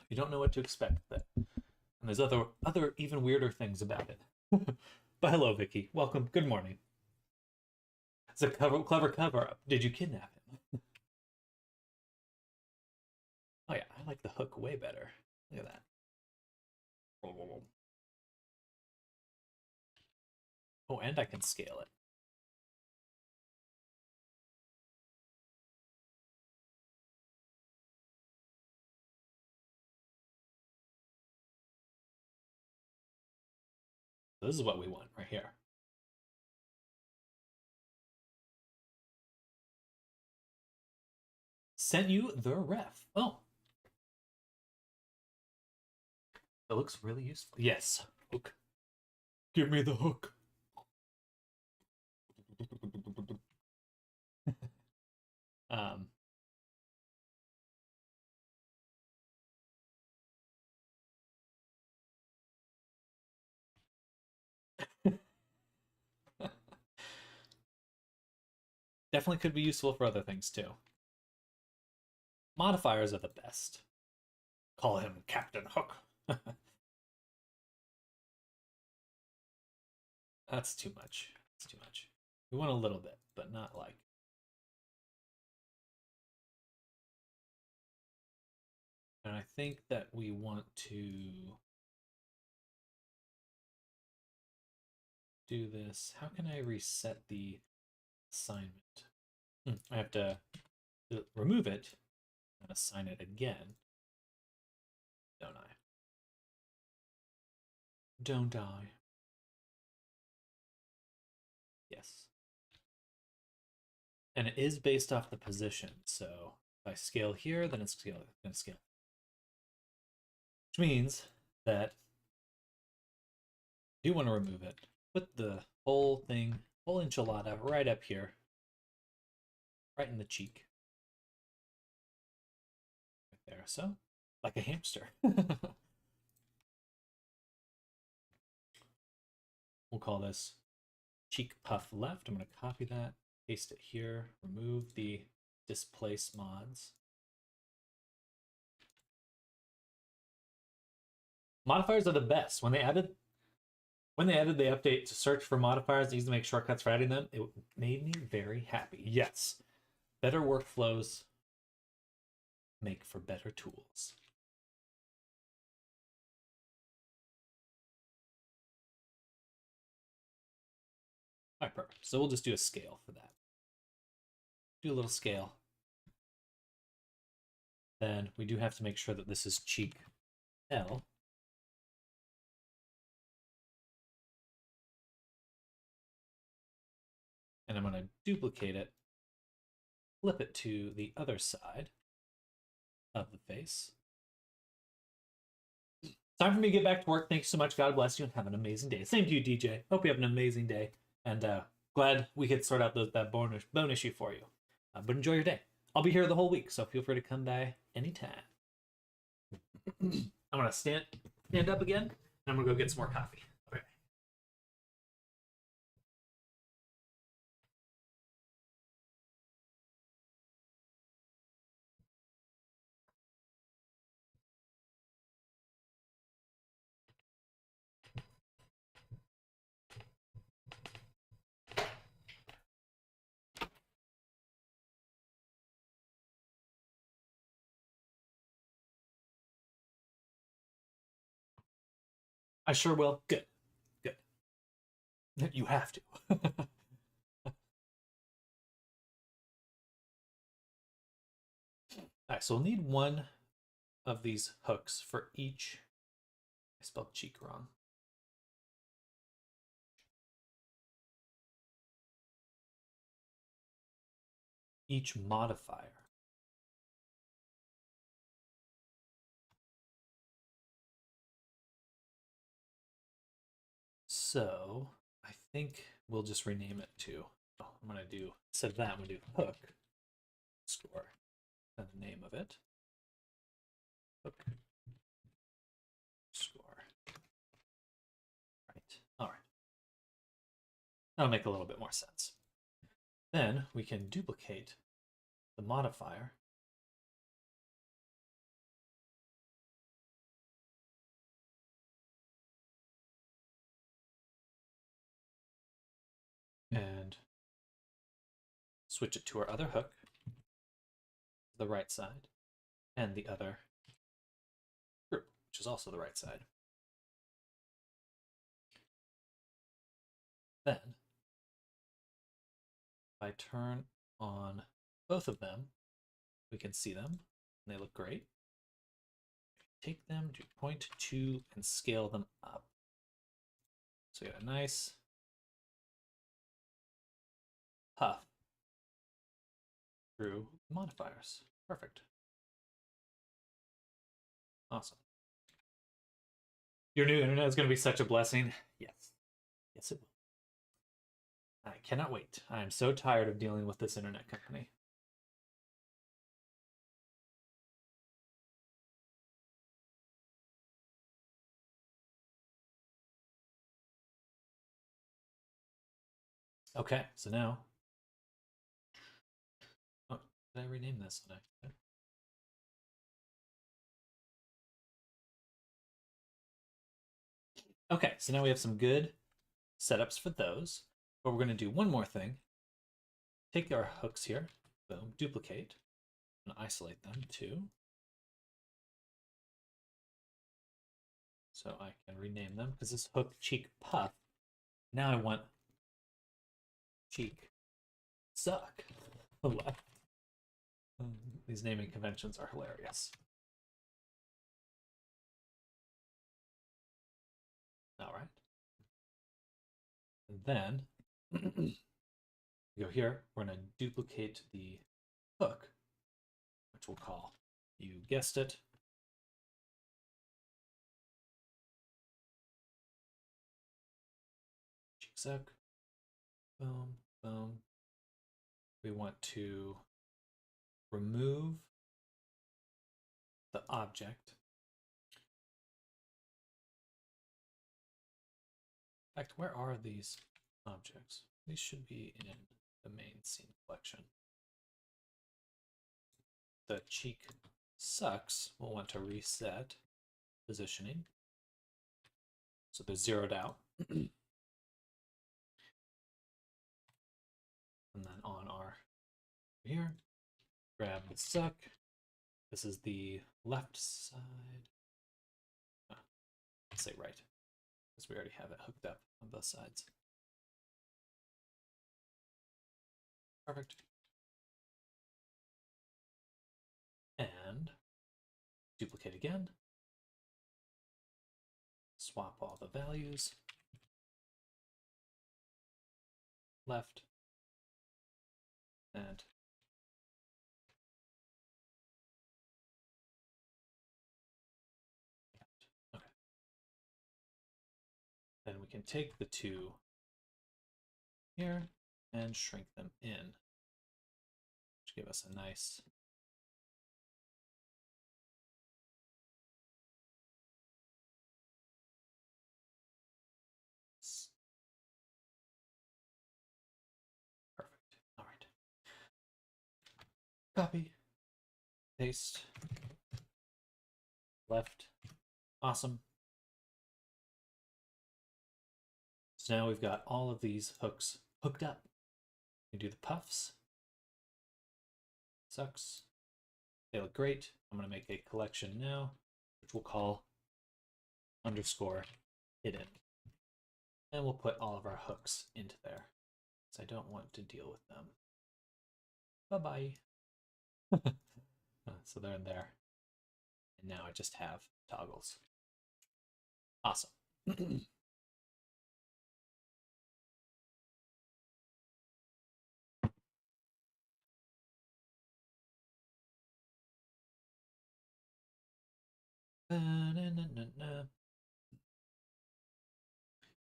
You don't know what to expect. And there's other even weirder things about it. But hello, Vicky. Welcome. Good morning. It's a clever cover-up. Did you kidnap him? Oh yeah, I like the hook way better. Look at that. Oh, and I can scale it. So this is what we want right here. Sent you the ref. Oh. It looks really useful. Yes. Hook. Give me the hook. um, definitely could be useful for other things too. Modifiers are the best. Call him Captain Hook. That's too much. That's too much. We want a little bit, but not like. And I think that we want to do this. How can I reset the assignment? I have to remove it and assign it again. Don't I? Don't I? Yes. And it is based off the position. So if I scale here, then it's going to scale. Which means that I do want to remove it. Put the whole thing, whole enchilada right up here. Right in the cheek. Right there. So, like a hamster. We'll call this cheek puff left. I'm going to copy that, paste it here, remove the displace mods. Modifiers are the best. When they added the update to search for modifiers, they used to make shortcuts for adding them. It made me very happy. Yes, better workflows make for better tools. All right, perfect. So we'll just do a scale for that. Do a little scale. Then we do have to make sure that this is cheek L. And I'm going to duplicate it, flip it to the other side of the face. Time for me to get back to work. Thanks so much. God bless you and have an amazing day. Same to you, DJ. Hope you have an amazing day. And glad we could sort out that bone issue for you. But enjoy your day. I'll be here the whole week, so feel free to come by anytime. I'm going to stand up again, and I'm going to go get some more coffee. Okay. I sure will. Good. Good. You have to. All right, so we'll need one of these hooks for each. I spelled cheek wrong. Each modifier. So I think we'll just rename it to, I'm going to do, instead of that, I'm going to do hook score, and the name of it. Hook score. Right. All right. That'll make a little bit more sense. Then we can duplicate the modifier. And switch it to our other hook, the right side, and the other group, which is also the right side. Then, if I turn on both of them, we can see them, and they look great. Take them to 0.2 and scale them up. So we got a nice puff through modifiers. Perfect. Awesome. Your new internet is going to be such a blessing. Yes. Yes, it will. I cannot wait. I am so tired of dealing with this internet company. Okay, so now Did I rename this on accident? Okay, so now we have some good setups for those. But we're going to do one more thing. Take our hooks here, boom, duplicate, and isolate them too. So I can rename them because this hook cheek puff. Now I want cheek suck. These naming conventions are hilarious. All right. And then go here. We're going to duplicate the hook, which we'll call, you guessed it, cheek suck. Boom, boom. We want to remove the object. In fact, where are these objects? These should be in the main scene collection. The cheek sucks. We'll want to reset positioning. So they're zeroed out. And then on our here, grab the suck. This is the left side. Let's say right, because we already have it hooked up on both sides. Perfect. And duplicate again. Swap all the values. Left. And left. Okay. Then we can take the two here and shrink them in, which give us a nice perfect. All right. Copy, paste, left. Awesome. So now we've got all of these hooks hooked up. We do the puffs. Sucks. They look great. I'm going to make a collection now, which we'll call underscore hidden. And we'll put all of our hooks into there, because I don't want to deal with them. Bye-bye. So they're in there. And now I just have toggles. Awesome.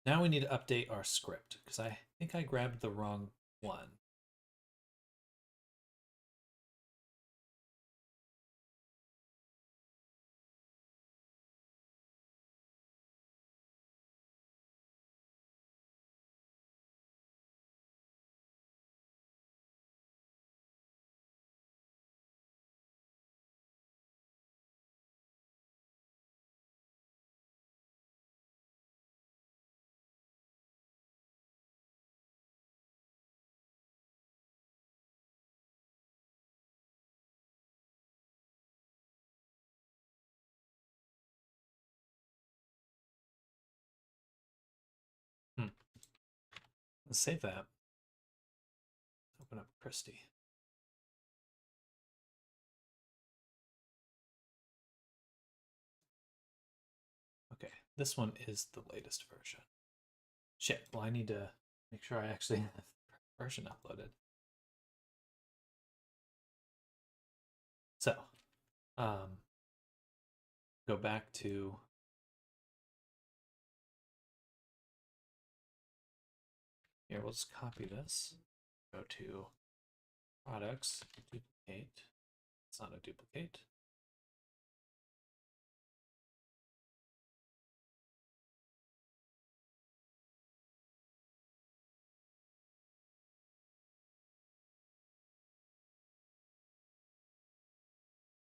Now we need to update our script, because I think I grabbed the wrong one. Let's save that. Open up Christie. Okay, this one is the latest version. Shit, well I need to make sure I actually have the version uploaded. So, go back to here, we'll just copy this. Go to products, duplicate. It's not a duplicate.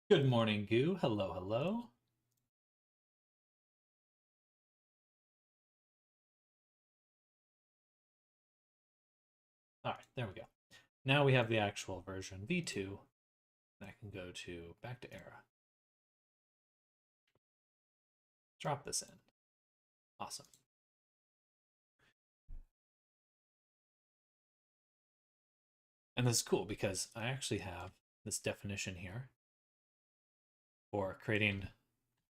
Good morning, Goo. Hello, hello. All right, there we go. Now we have the actual version v2. And I can go to back to era. Drop this in. Awesome. And this is cool because I actually have this definition here for creating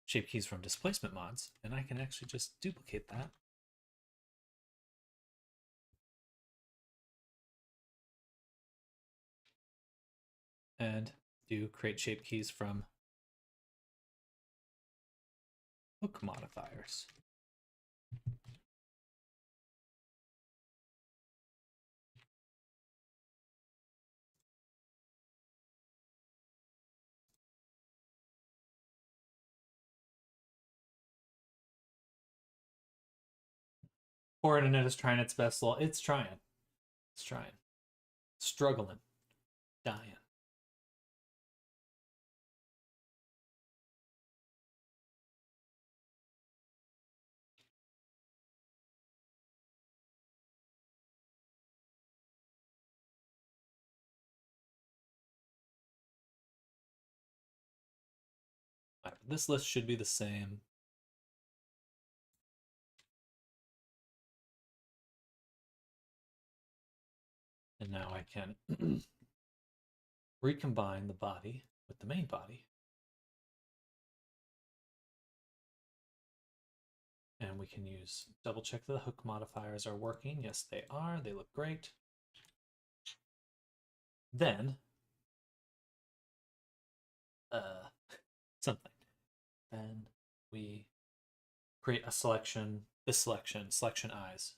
shape keys from displacement mods, and I can actually just duplicate that. And do create shape keys from hook modifiers. Poor internet is trying its best. It's trying. It's trying. Struggling. Dying. Right, this list should be the same. And now I can recombine the body with the main body. And we can use double check the hook modifiers are working. Yes, they are. They look great. Then something. Then we create a selection, this selection eyes.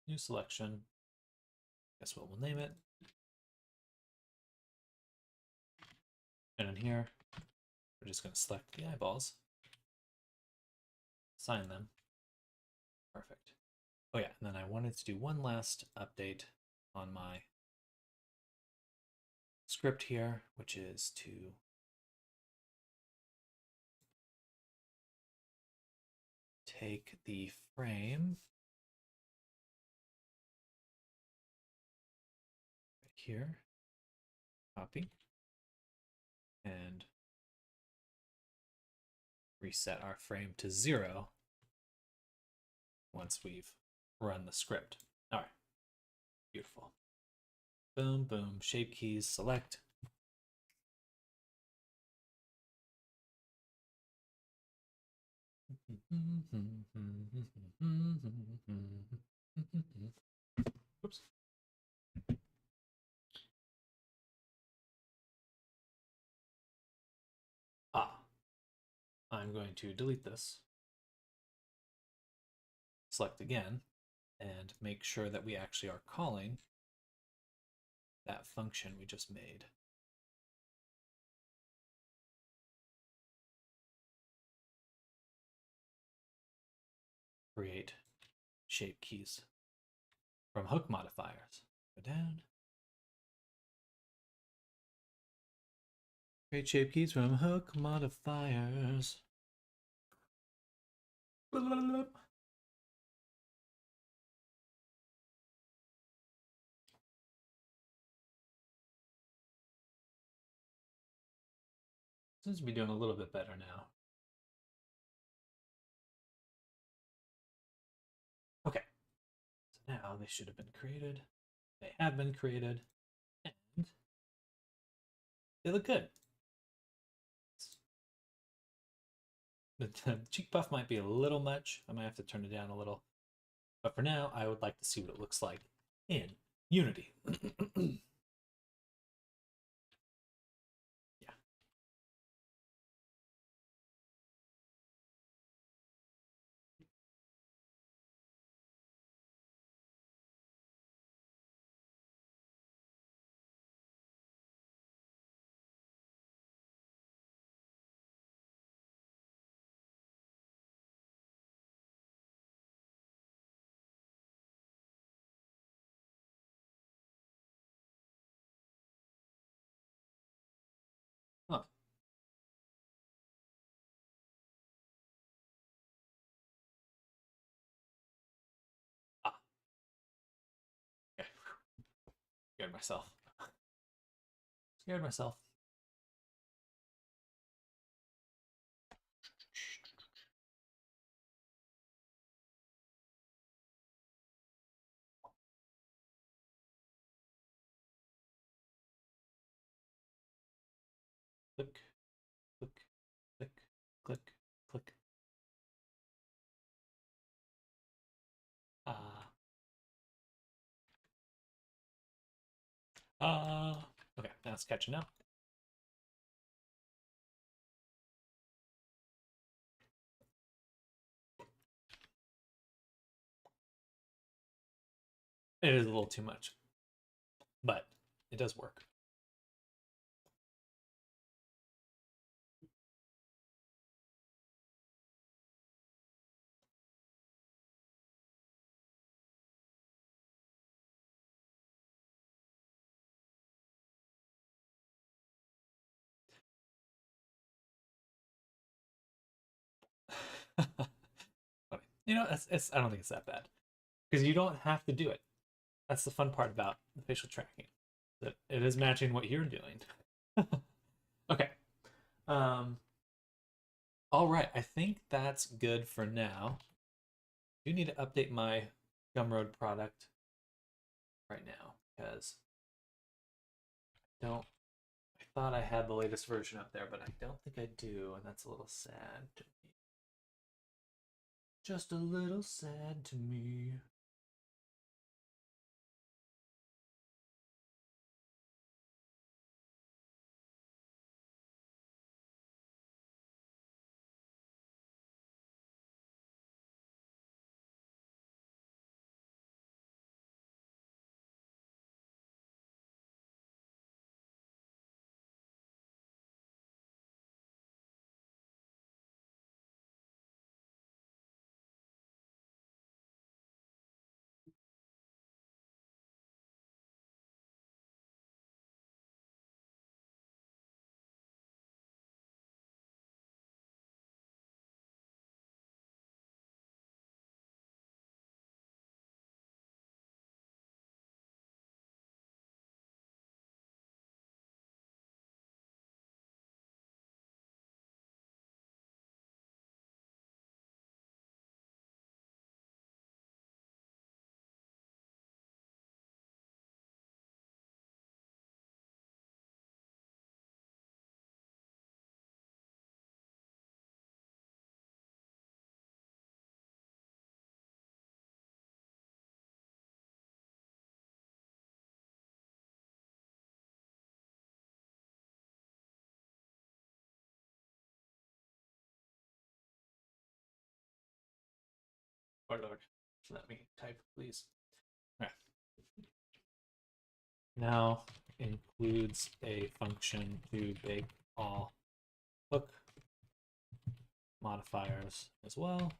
New selection. Guess what we'll name it. And in here, we're just going to select the eyeballs, assign them. Perfect. Oh yeah, and then I wanted to do one last update on my script here, which is to take the frame right here, copy, and reset our frame to 0 once we've run the script. All right, beautiful. Boom, boom, shape keys, select. Oops. I'm going to delete this, select again, and make sure that we actually are calling that function we just made. Create shape keys from hook modifiers. Go down. Create shape keys from hook modifiers. Seems to be doing a little bit better now. Okay, so now they should have been created. They have been created, and they look good. The cheek puff might be a little much. I might have to turn it down a little. But for now, I would like to see what it looks like in Unity. Yeah. Scared myself. Scared myself. Click, click, click, click, click. Okay, now it's catching up. It is a little too much, but it does work. You know, I don't think it's that bad because you don't have to do it. That's the fun part about the facial tracking, that it is matching what you're doing. Okay. All right. I think that's good for now. I do need to update my Gumroad product right now because I thought I had the latest version up there, but I don't think I do, and that's a little sad to me. Just a little sad to me. Oh Lord, let me type, please. All right. Now includes a function to bake all hook modifiers as well.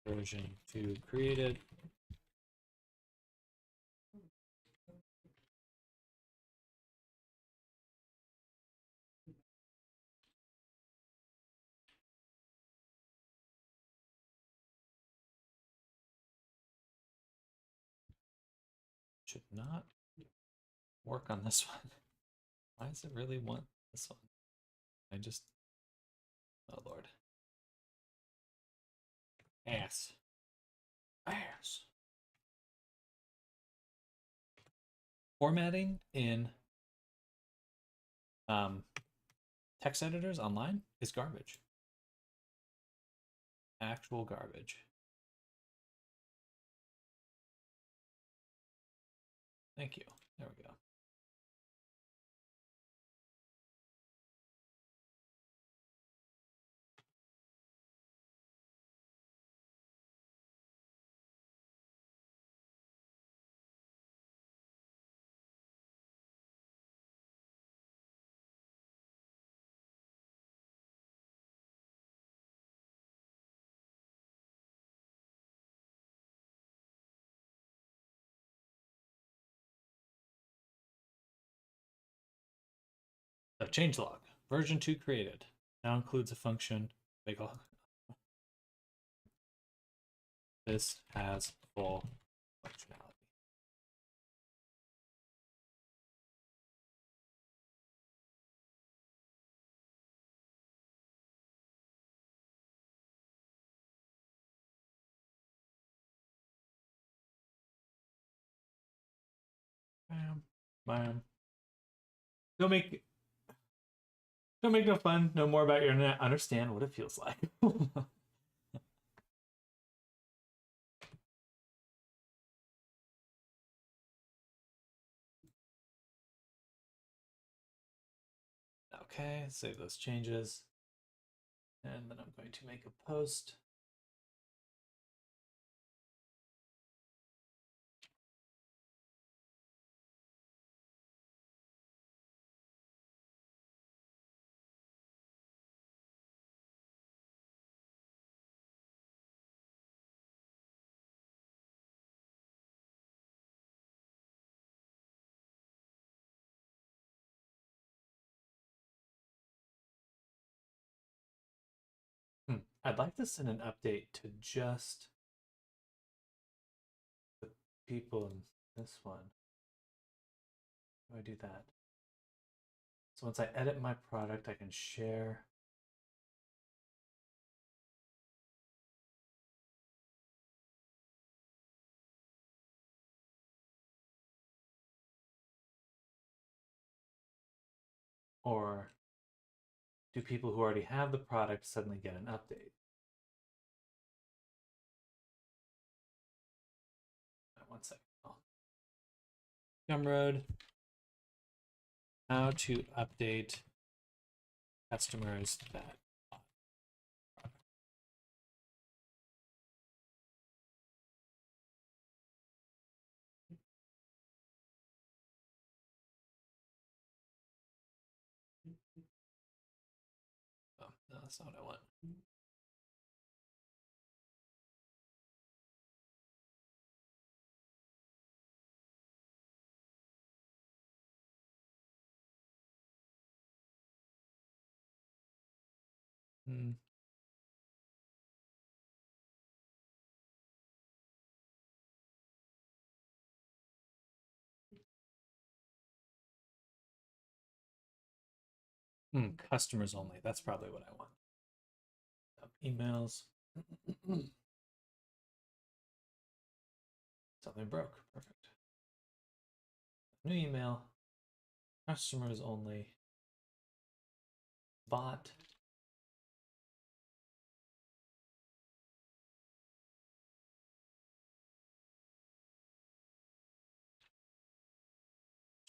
Version 2 created. Should not work on this one. Why does it really want this one? Oh Lord. Ass. Formatting in text editors online is garbage. Actual garbage. Thank you. There we go. So changelog, version 2 created. Now includes a function, bake all This has full functionality. Bam, bam. Don't make no fun. Know more about your internet. Understand what it feels like. Okay, save those changes. And then I'm going to make a post. I'd like to send an update to just the people in this one. How do I do that? So once I edit my product, I can share. Or do people who already have the product suddenly get an update? One second. Gumroad. How to update customers that bought product. Oh, no, that's not what I want. Customers only. That's probably what I want. Emails. Something broke. Perfect. New email. Customers only. Bot.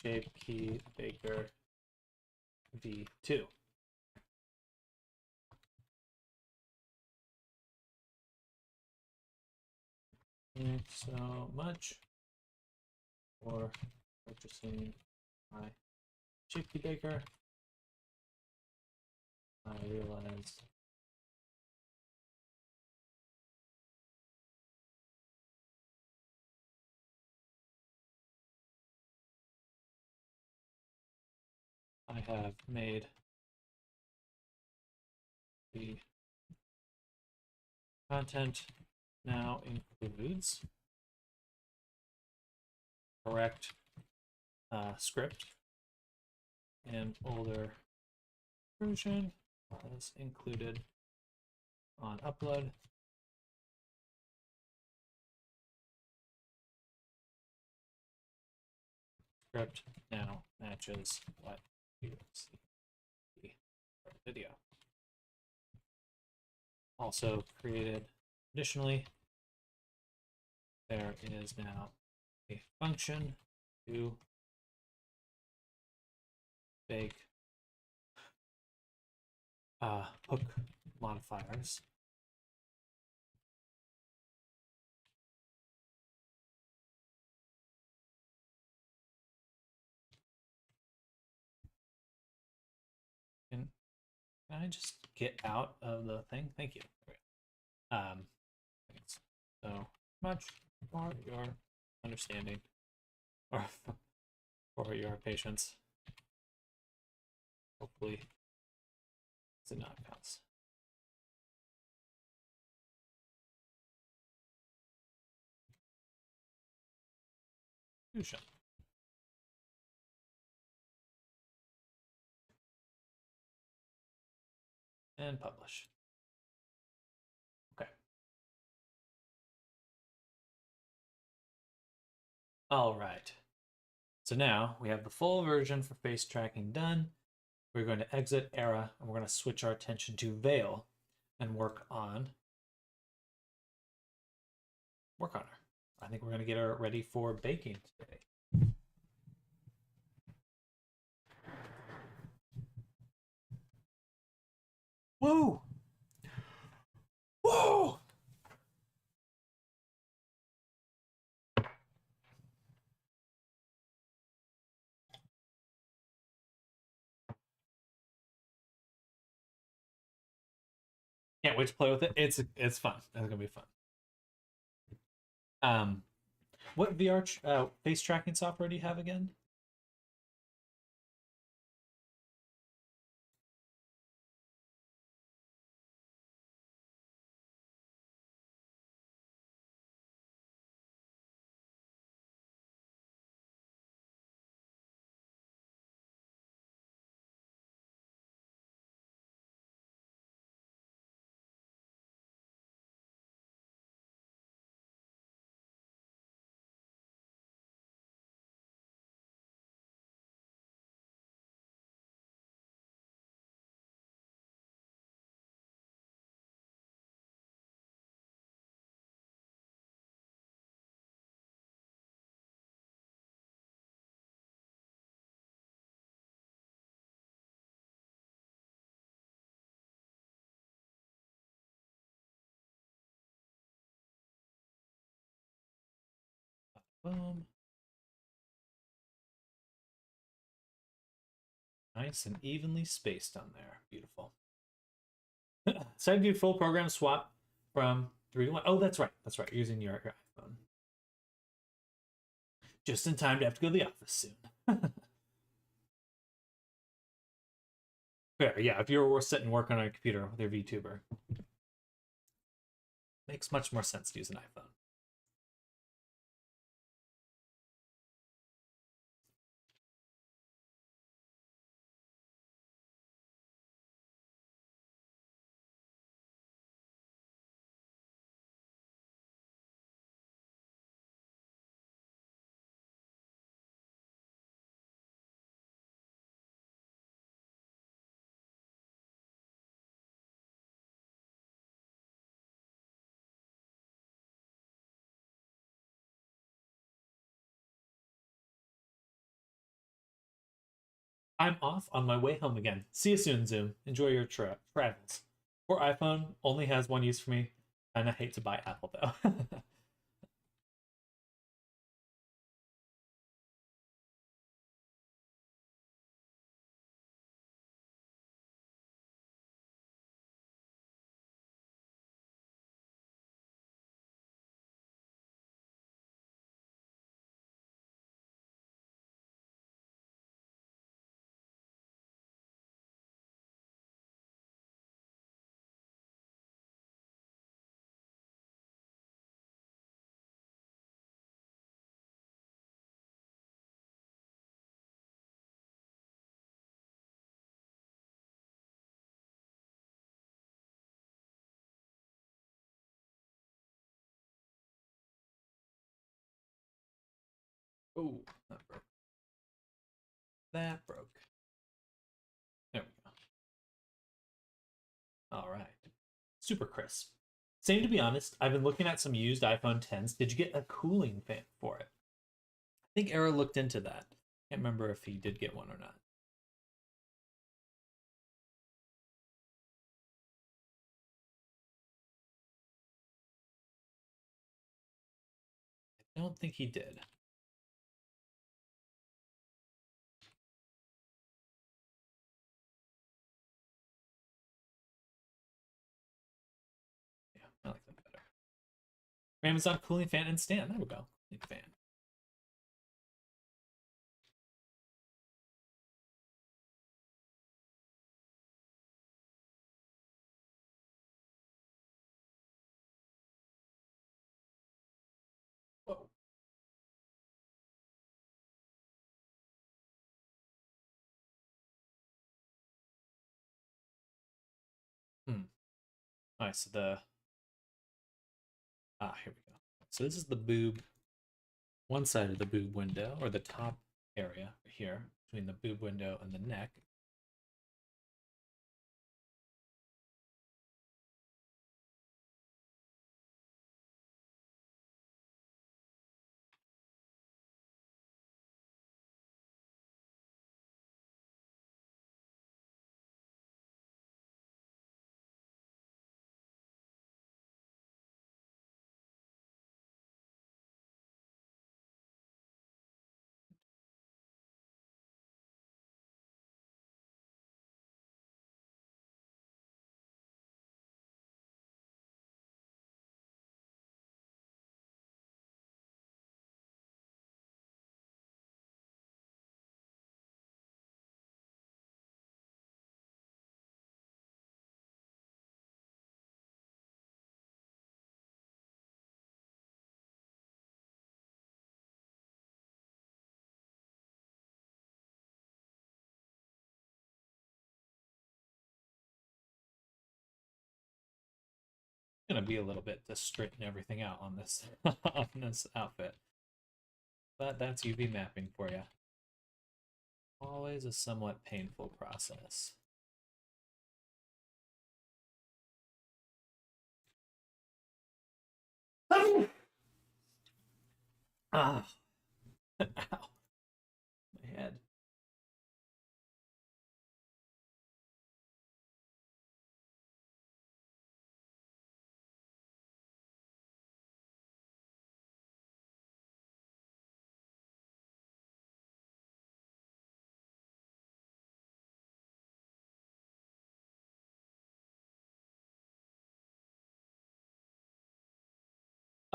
JP Baker V2. Thanks so much for purchasing my JP Baker. I realized I have made the content now includes correct script, and older version was included on upload. Script now matches what you see in the video. Also created additionally, there is now a function to bake hook modifiers. Can I just get out of the thing? Thank you. Thanks so much for your understanding or for your patience. Hopefully it's enough counts. Fusion. And publish. Okay. All right. So now we have the full version for face tracking done. We're going to exit Era and we're going to switch our attention to Vale and work on her. I think we're going to get her ready for baking today. Whoa! Whoa! Can't wait to play with it. It's fun. It's gonna be fun. What VR face tracking software do you have again? Boom. Nice and evenly spaced on there. Beautiful. So I do full program swap from 3 to 1. Oh, that's right. That's right. You're using your iPhone. Just in time to have to go to the office soon. Fair, yeah. If you're sitting working on a computer with your VTuber, makes much more sense to use an iPhone. I'm off on my way home again. See you soon, Zoom. Enjoy your travels. Poor iPhone only has one use for me, and I hate to buy Apple though. Oh, that broke. That broke. There we go. All right. Super crisp. Same to be honest, I've been looking at some used iPhone 10s. Did you get a cooling fan for it? I think Era looked into that. Can't remember if he did get one or not. I don't think he did. Yeah, I like that better. Amazon cooling fan and stand. There we go. Cooling fan. Whoa. Alright, so here we go. So this is the boob, one side of the boob window, or the top area here, between the boob window and the neck. Gonna be a little bit to straighten everything out on this on this outfit. But that's UV mapping for you. Always a somewhat painful process. Ah, ow, my head.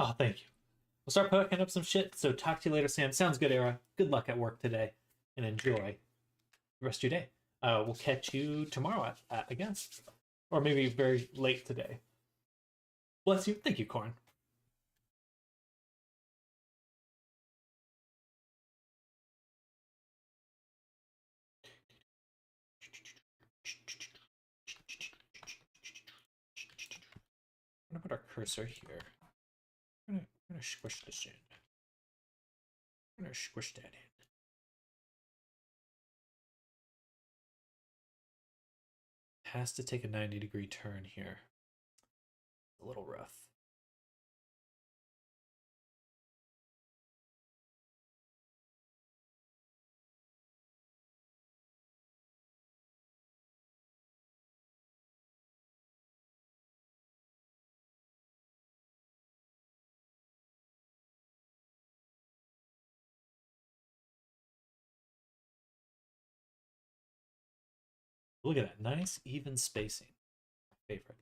Oh, thank you. We'll start picking up some shit. So talk to you later, Sam. Sounds good, Era. Good luck at work today, and enjoy the rest of your day. We'll catch you tomorrow at again, or maybe very late today. Bless you. Thank you, Corn. I'm gonna put our cursor here. I'm gonna squish this in. I'm gonna squish that in. Has to take a 90-degree turn here. A little rough. Look at that. Nice, even spacing. My favorite.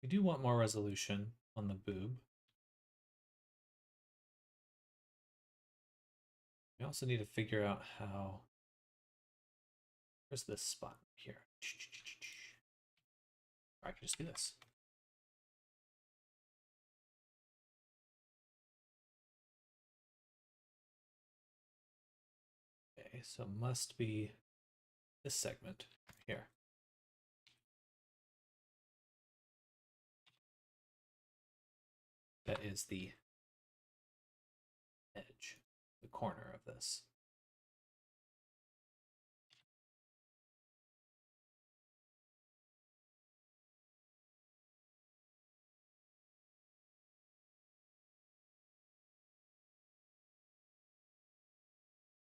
We do want more resolution on the boob. We also need to figure out how. Where's this spot here? Or I can just do this. Okay, so it must be this segment here. That is the edge, the corner of this.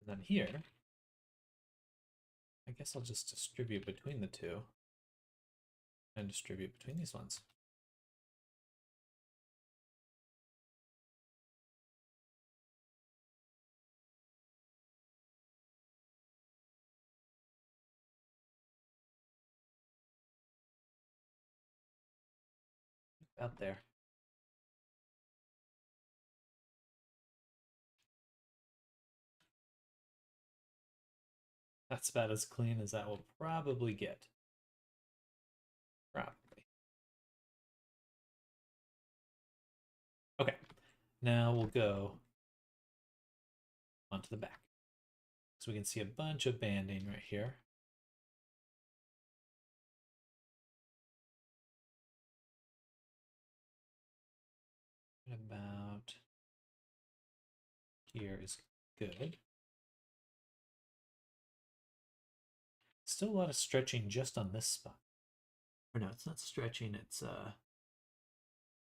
And then here, I guess I'll just distribute between the two and distribute between these ones. out there. That's about as clean as that will probably get. Probably. Okay, now we'll go onto the back. So we can see a bunch of banding right here. About here is good. Still a lot of stretching just on this spot. Or no, it's not stretching, it's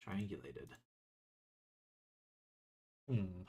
triangulated. Hmm.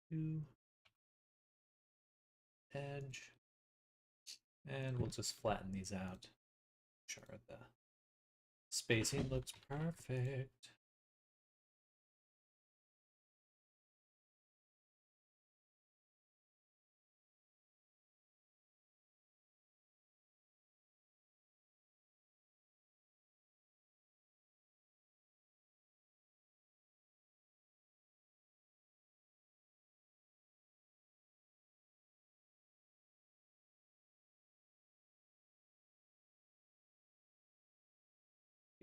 To edge. And we'll just flatten these out. Sure, the spacing looks perfect.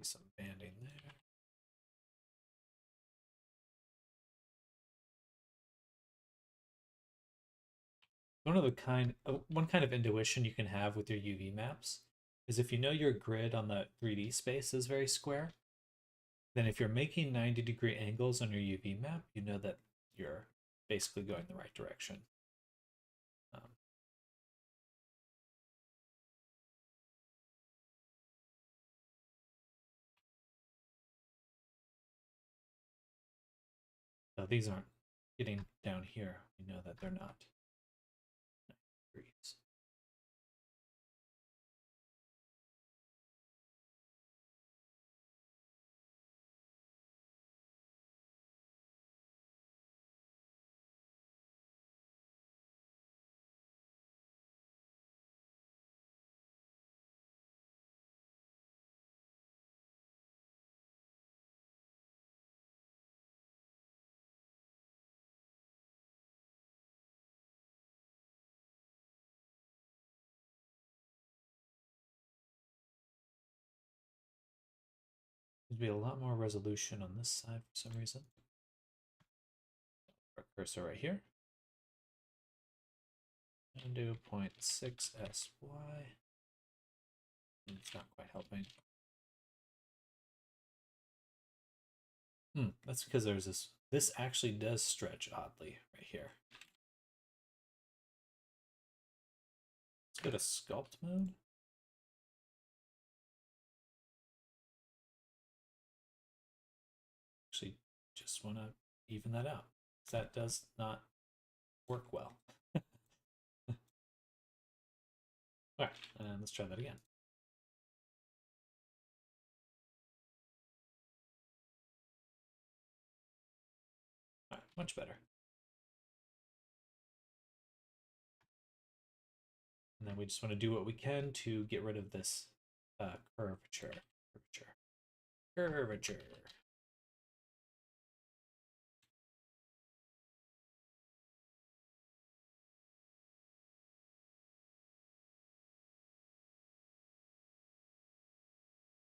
Some banding there. One kind of intuition you can have with your UV maps is if you know your grid on the 3D space is very square, then if you're making 90-degree angles on your UV map, you know that you're basically going the right direction. So these aren't getting down here. We know that they're not 90 degrees. There'd be a lot more resolution on this side for some reason. Our cursor right here. And do 0.6 SY. It's not quite helping. That's because there's this. This actually does stretch oddly right here. Let's go to sculpt mode. Actually, just want to even that out. That does not work well. All right, and let's try that again. All right, much better. And then we just want to do what we can to get rid of this curvature.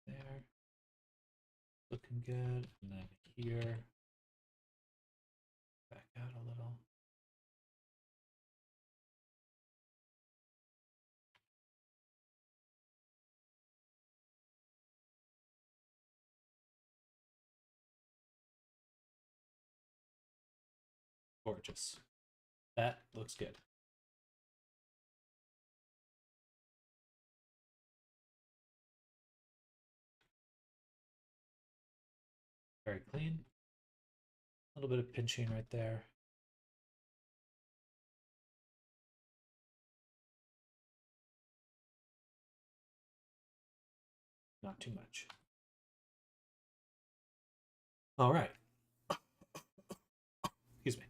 There. Looking good. And then here. Back out a little. Gorgeous. That looks good. Very clean. A little bit of pinching right there. Not too much. All right. Excuse me.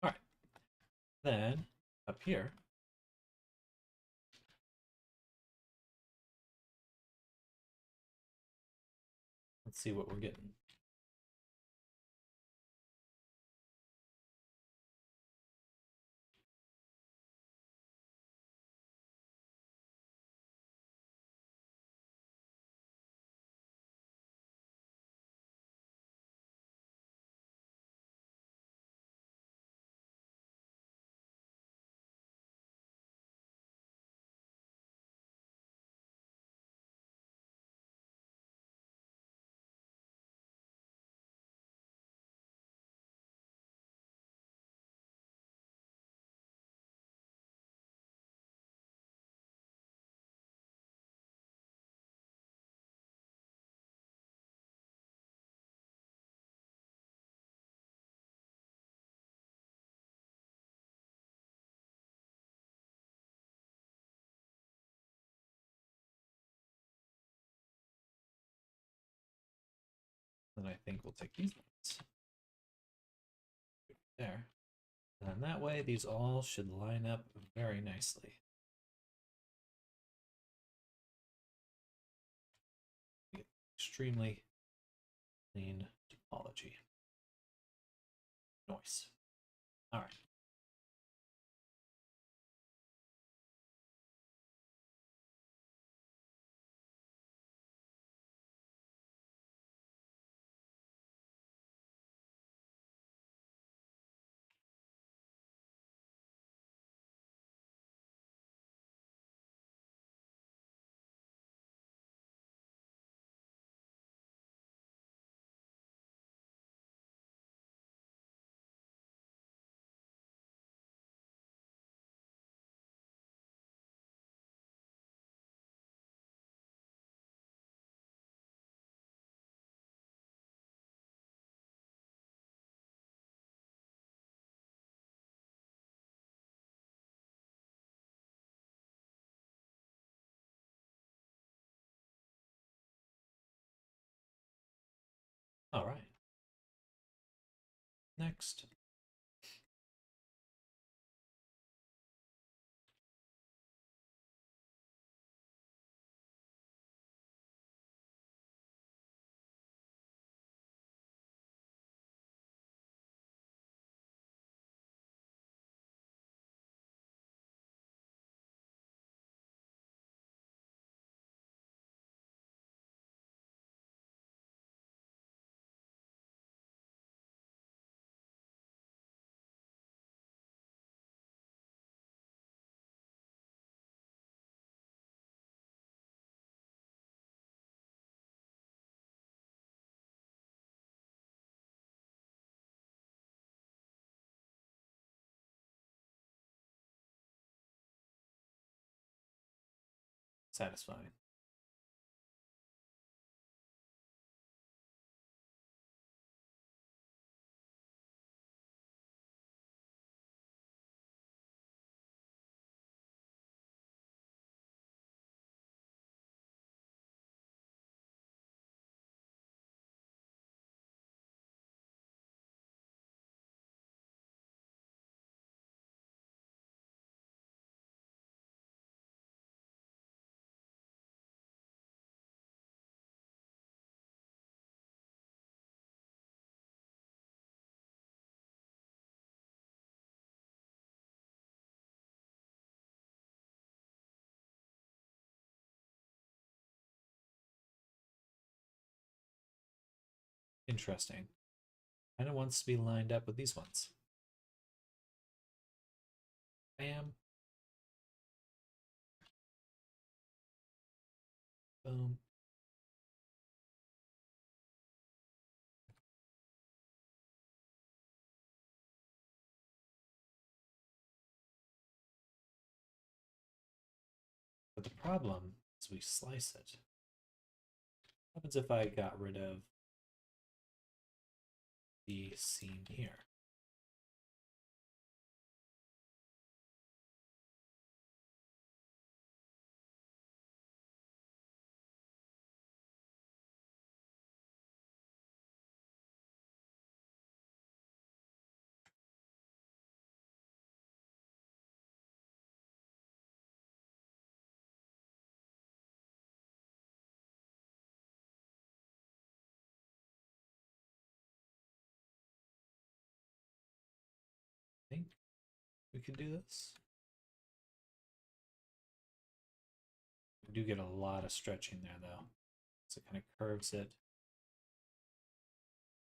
All right. Then up here, let's see what we're getting. Then I think we'll take these ones. There. And then that way, these all should line up very nicely. Extremely clean topology. Nice. All right. All right. Next. Satisfying. Interesting. Kind of wants to be lined up with these ones. Bam. Boom. But the problem is we slice it. What happens if I got rid of the seam here? I think we could do this. We do get a lot of stretching there though. So it kind of curves it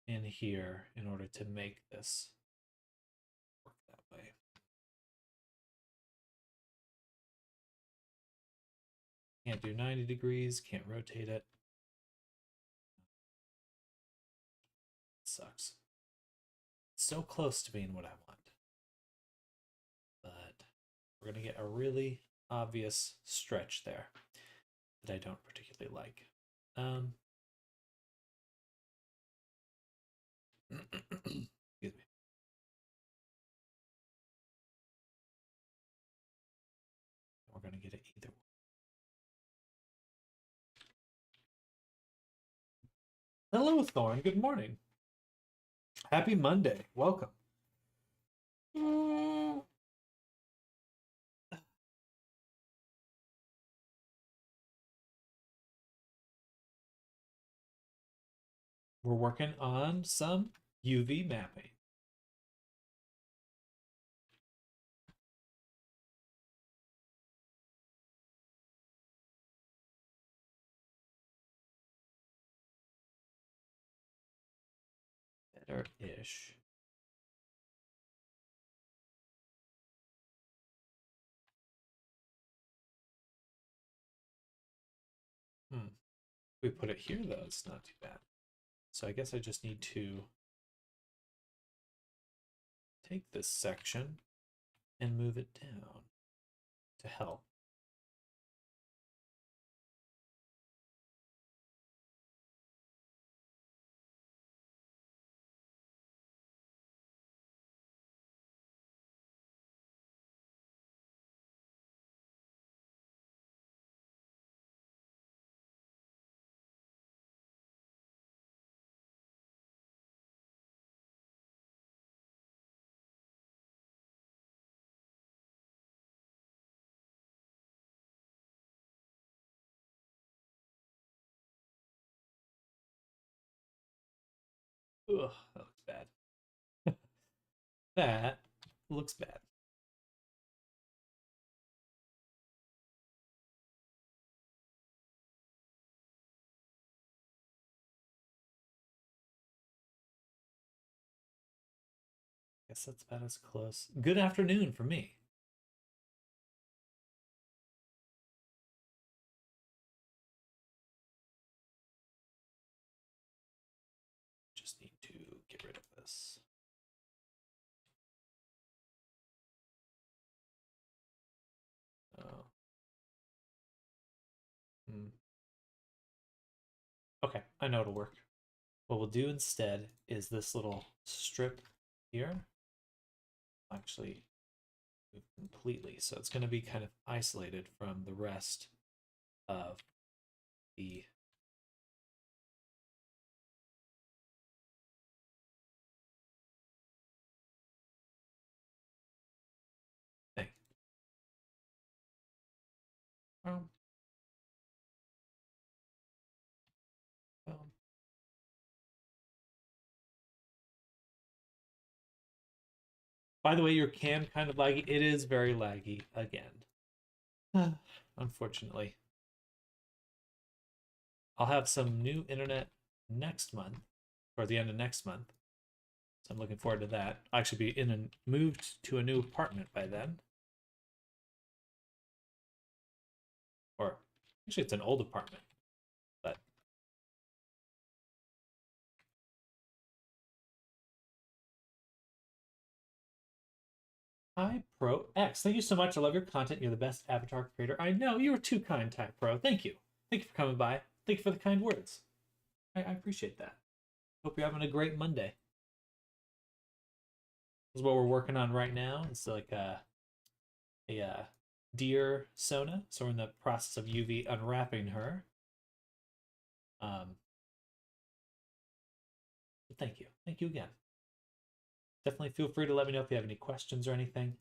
in here in order to make this work that way. Can't do 90 degrees, can't rotate it. Sucks. So close to being what I want. But we're going to get a really obvious stretch there that I don't particularly like. Excuse me. We're going to get it either way. Hello, Thorn. Good morning. Happy Monday. Welcome. We're working on some UV mapping. Better-ish. If we put it here, though, it's not too bad. So I guess I just need to take this section and move it down to help. Ugh, that looks bad. That looks bad. Guess that's about as close. Good afternoon for me. Just need to get rid of this. Oh. Okay, I know it'll work. What we'll do instead is this little strip here actually move completely. So it's going to be kind of isolated from the rest of the thing. Um, By the way, your cam kind of laggy. It is very laggy again. Unfortunately. I'll have some new internet next month, or the end of next month. So I'm looking forward to that. I'll actually be moved to a new apartment by then. Or actually it's an old apartment. Hi, Pro X. Thank you so much. I love your content. You're the best avatar creator I know. You were too kind, Ty Pro. Thank you. Thank you for coming by. Thank you for the kind words. I appreciate that. Hope you're having a great Monday. This is what we're working on right now. It's like a deer Sona. So we're in the process of UV unwrapping her. Thank you. Thank you again. Definitely feel free to let me know if you have any questions or anything.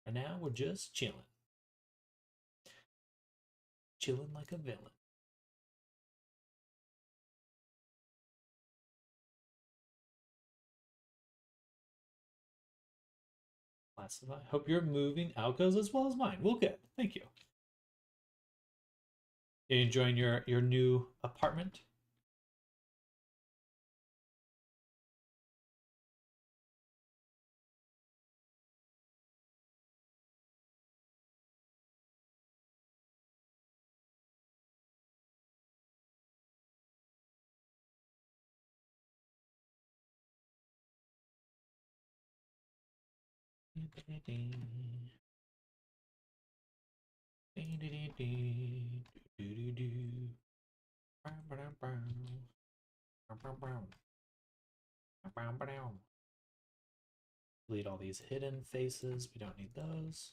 And now we're just chilling. Chilling like a villain. Classify. Hope you're moving outgoes as well as mine. Well, good. Thank you. You enjoying your new apartment? Delete all these hidden faces. We don't need those.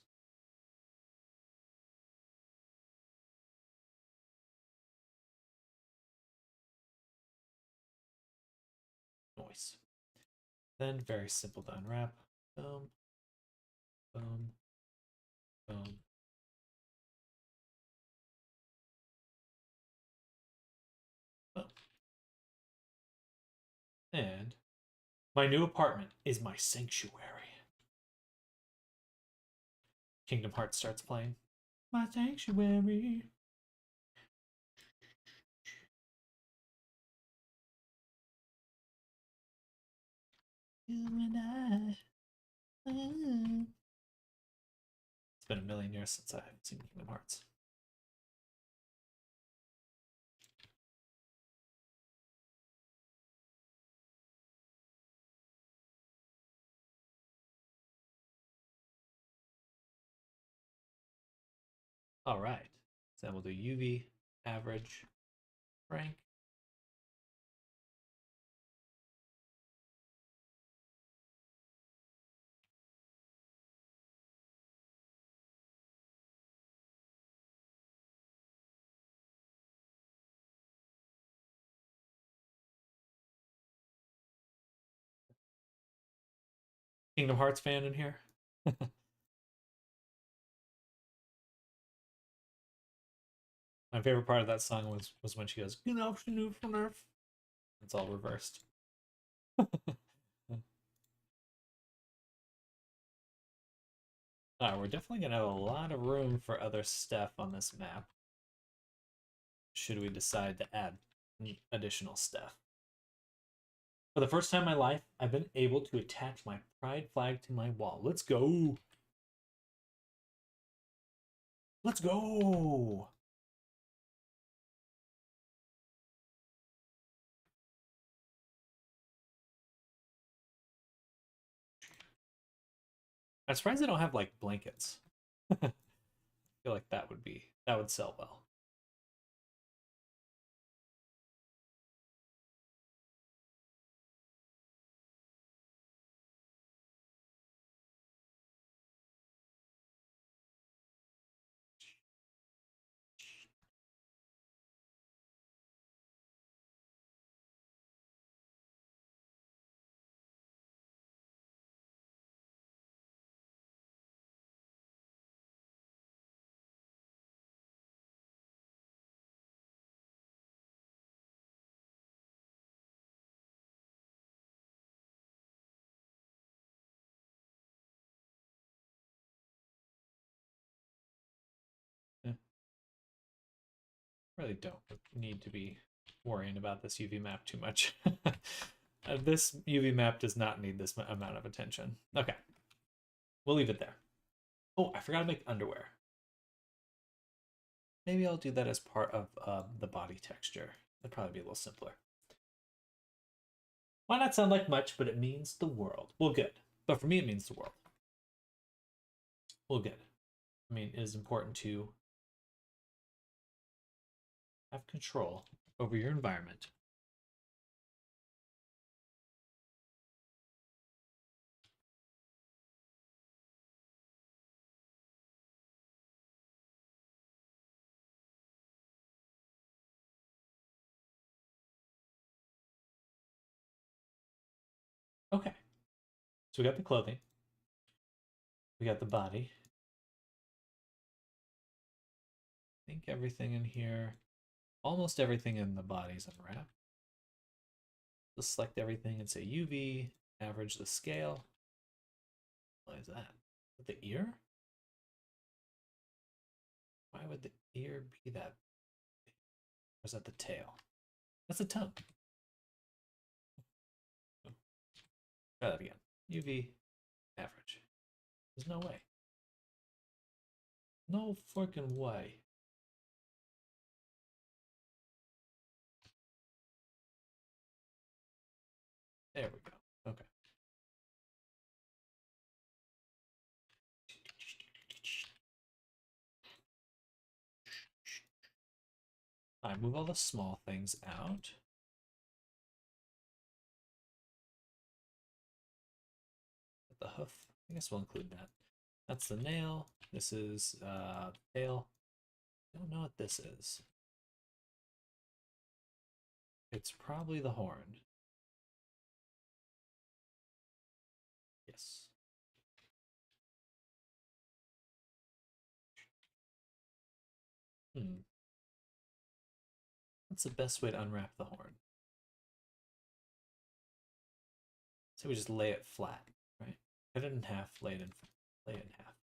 Noise. Then very simple to unwrap. Boom. Boom. Boom. Boom. And my new apartment is my sanctuary. Kingdom Hearts starts playing. My sanctuary. You and I. It's been a million years since I haven't seen Kingdom Hearts. All right. So then we'll do UV, average, rank. Kingdom Hearts fan in here? My favorite part of that song was when she goes, "Good afternoon from Earth." It's all reversed. We're definitely gonna have a lot of room for other stuff on this map. Should we decide to add additional stuff? For the first time in my life, I've been able to attach my pride flag to my wall. Let's go! Let's go! I'm surprised they don't have like blankets. I feel like that would sell well. Yeah. Really don't need to be worrying about this UV map too much. This UV map does not need this amount of attention. Okay, we'll leave it there. Oh, I forgot to make underwear. Maybe I'll do that as part of the body texture. That'd probably be a little simpler. Might not sound like much, but it means the world. Well, good. But for me, it means the world. Well, good. I mean, it is important to have control over your environment. Okay, so we got the clothing, we got the body. I think everything in here, almost everything in the body's unwrapped. Just select everything and say UV, average the scale. What is that? The ear? Why would the ear be that big? Or is that the tail? That's the tongue. Try that again. UV, average. There's no way. No freaking way. There we go. Okay. I move all the small things out. The hoof. I guess we'll include that. That's the nail. This is the tail. I don't know what this is. It's probably the horn. Yes. What's the best way to unwrap the horn? So we just lay it flat, right? Cut it in half, lay it in half.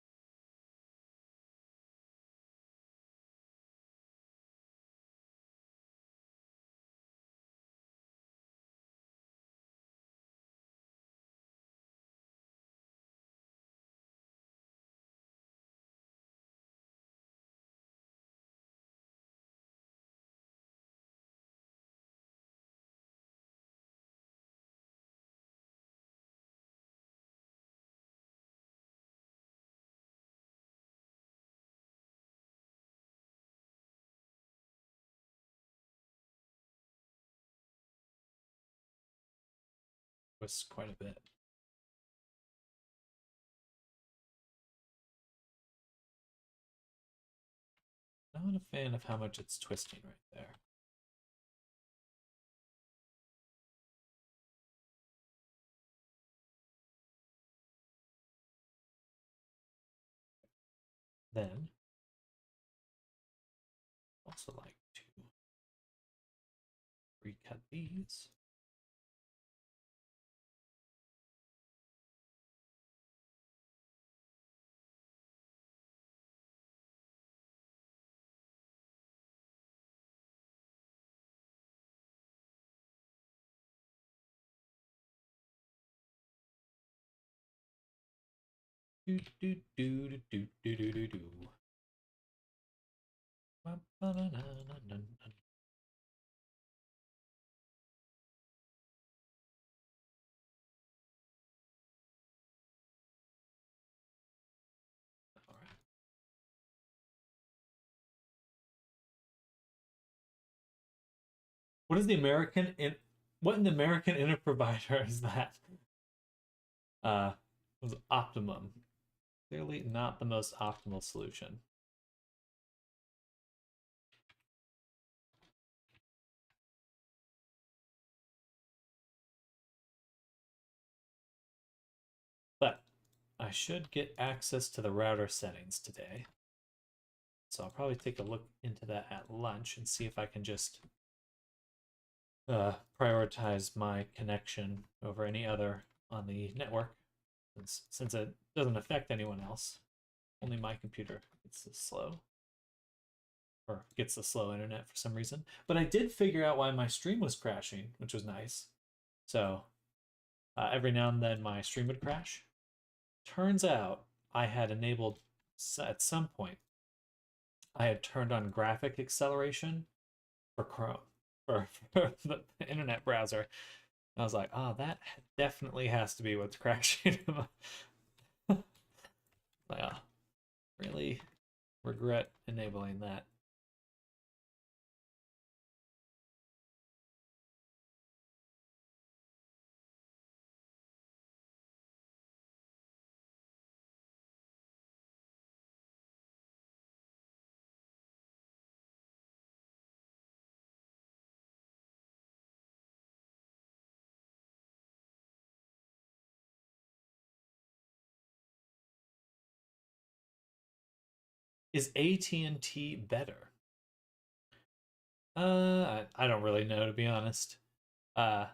Was quite a bit. Not a fan of how much it's twisting right there. Then, also like to recut these. Do do do do do do do do do. All right. What is the American in? What in the American internet provider is that? Was optimum. Clearly not the most optimal solution. But I should get access to the router settings today. So I'll probably take a look into that at lunch and see if I can just prioritize my connection over any other on the network. Since it doesn't affect anyone else, only my computer gets this slow. Or gets the slow internet for some reason. But I did figure out why my stream was crashing, which was nice. So every now and then my stream would crash. Turns out I had enabled, at some point, I had turned on graphic acceleration for Chrome, for the internet browser. I was like, oh, that definitely has to be what's crashing. Like, oh, Really regret enabling that. Is AT&T better? I don't really know, to be honest. Uh,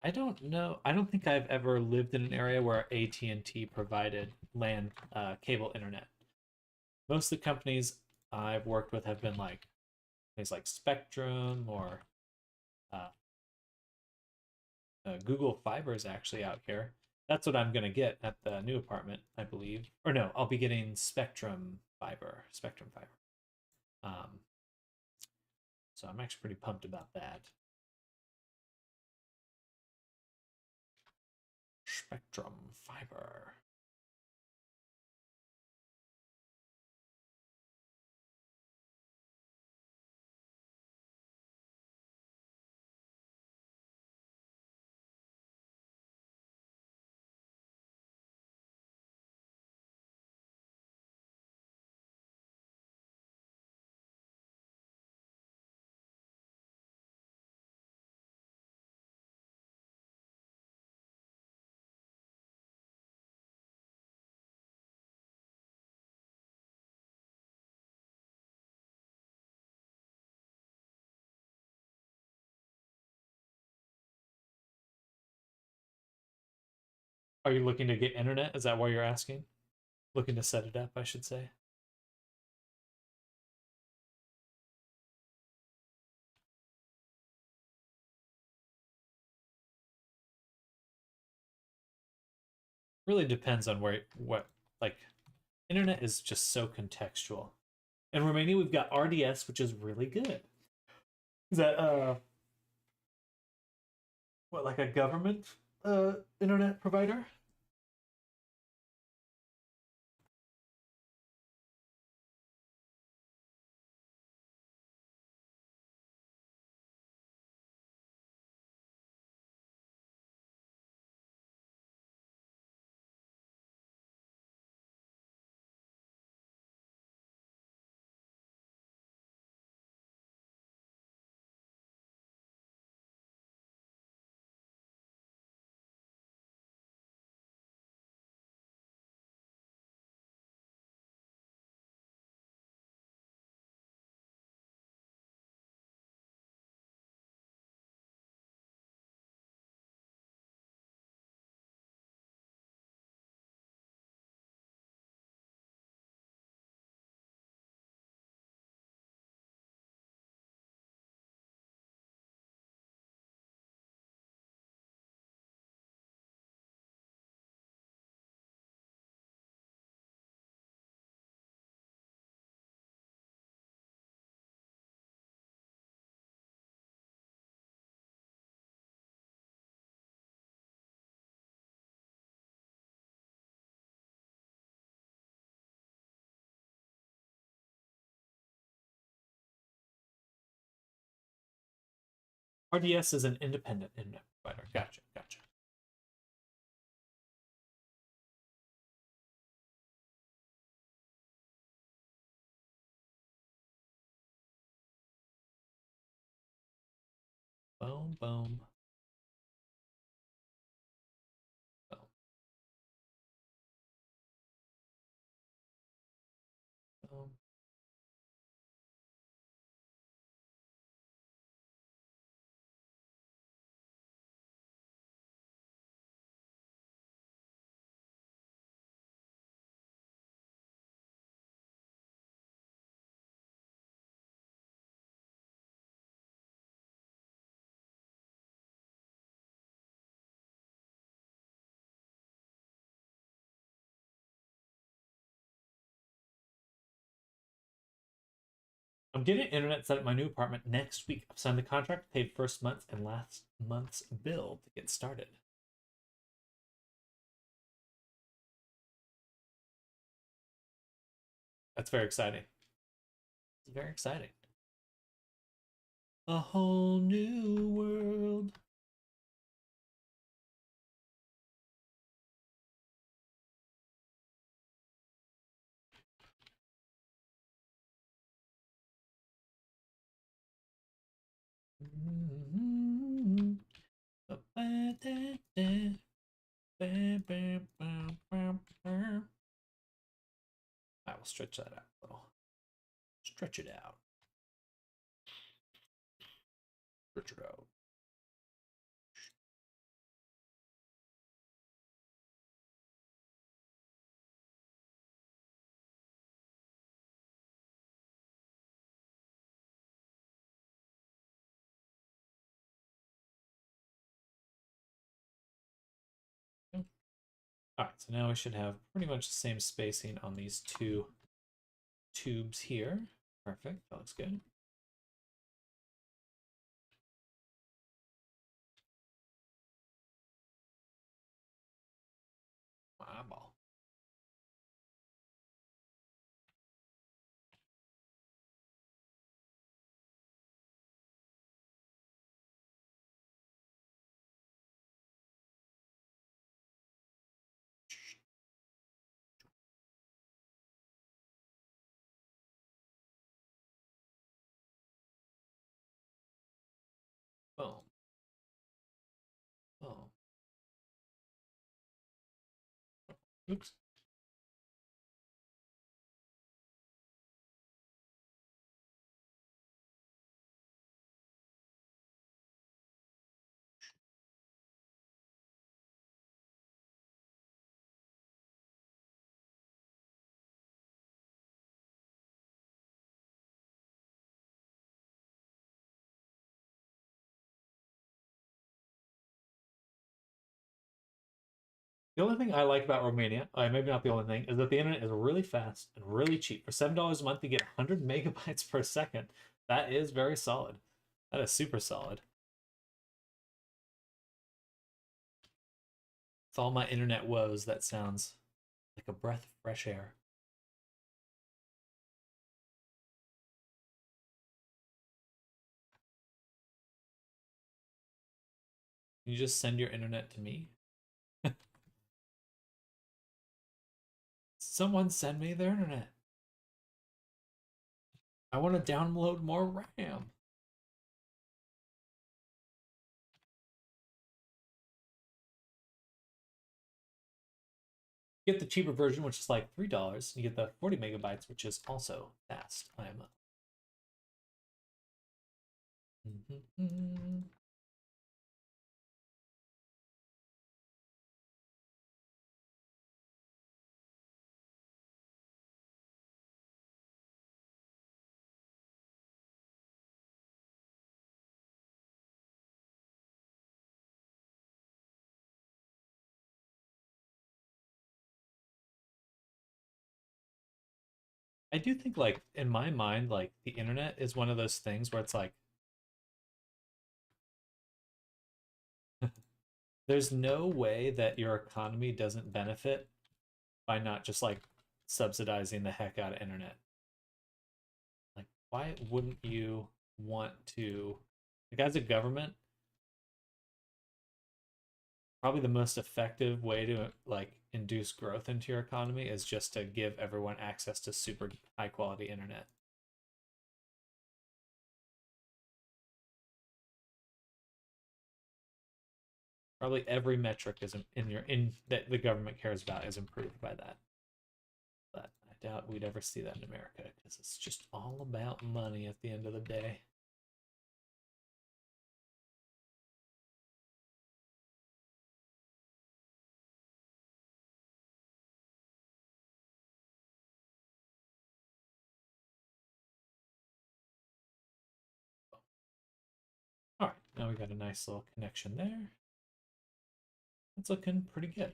I don't know. I don't think I've ever lived in an area where AT&T provided LAN cable internet. Most of the companies I've worked with have been like things like Spectrum or uh, Google Fiber is actually out here. That's what I'm gonna get at the new apartment, I believe. Or no, I'll be getting Spectrum Fiber. Spectrum Fiber. Um, so I'm actually pretty pumped about that. Spectrum Fiber. Are you looking to get internet? Is that why you're asking? Looking to set it up, I should say. Really depends on where what like internet is just so contextual. In Romania, we've got RDS, which is really good. Is that what, like a government internet provider? RDS is an independent internet provider. Gotcha, gotcha. Boom, boom, boom, boom. I'm getting internet set at my new apartment next week. I've signed the contract, paid first month and last month's bill to get started. That's very exciting. It's very exciting. A whole new world. I will stretch that out a little. Stretch it out. Stretch it out. All right, so now we should have pretty much the same spacing on these two tubes here. Perfect, that looks good. My eyeball. Boom. Boom. Oops. The only thing I like about Romania, maybe not the only thing, is that the internet is really fast and really cheap. For $7 a month, you get 100 megabytes per second. That is very solid. That is super solid. With all my internet woes, that sounds like a breath of fresh air. Can you just send your internet to me? Someone send me their internet. I want to download more RAM. You get the cheaper version, which is like $3. You get the 40 megabytes, which is also fast. IMO. I do think, like, in my mind, like, the internet is one of those things where it's like, there's no way that your economy doesn't benefit by not just like subsidizing the heck out of internet. Like, why wouldn't you want to, like, as a government, probably the most effective way to like induce growth into your economy is just to give everyone access to super high quality internet. Probably every metric is in that the government cares about is improved by that. But I doubt we'd ever see that in America because it's just all about money at the end of the day. All right, now we got a nice little connection there. It's looking pretty good.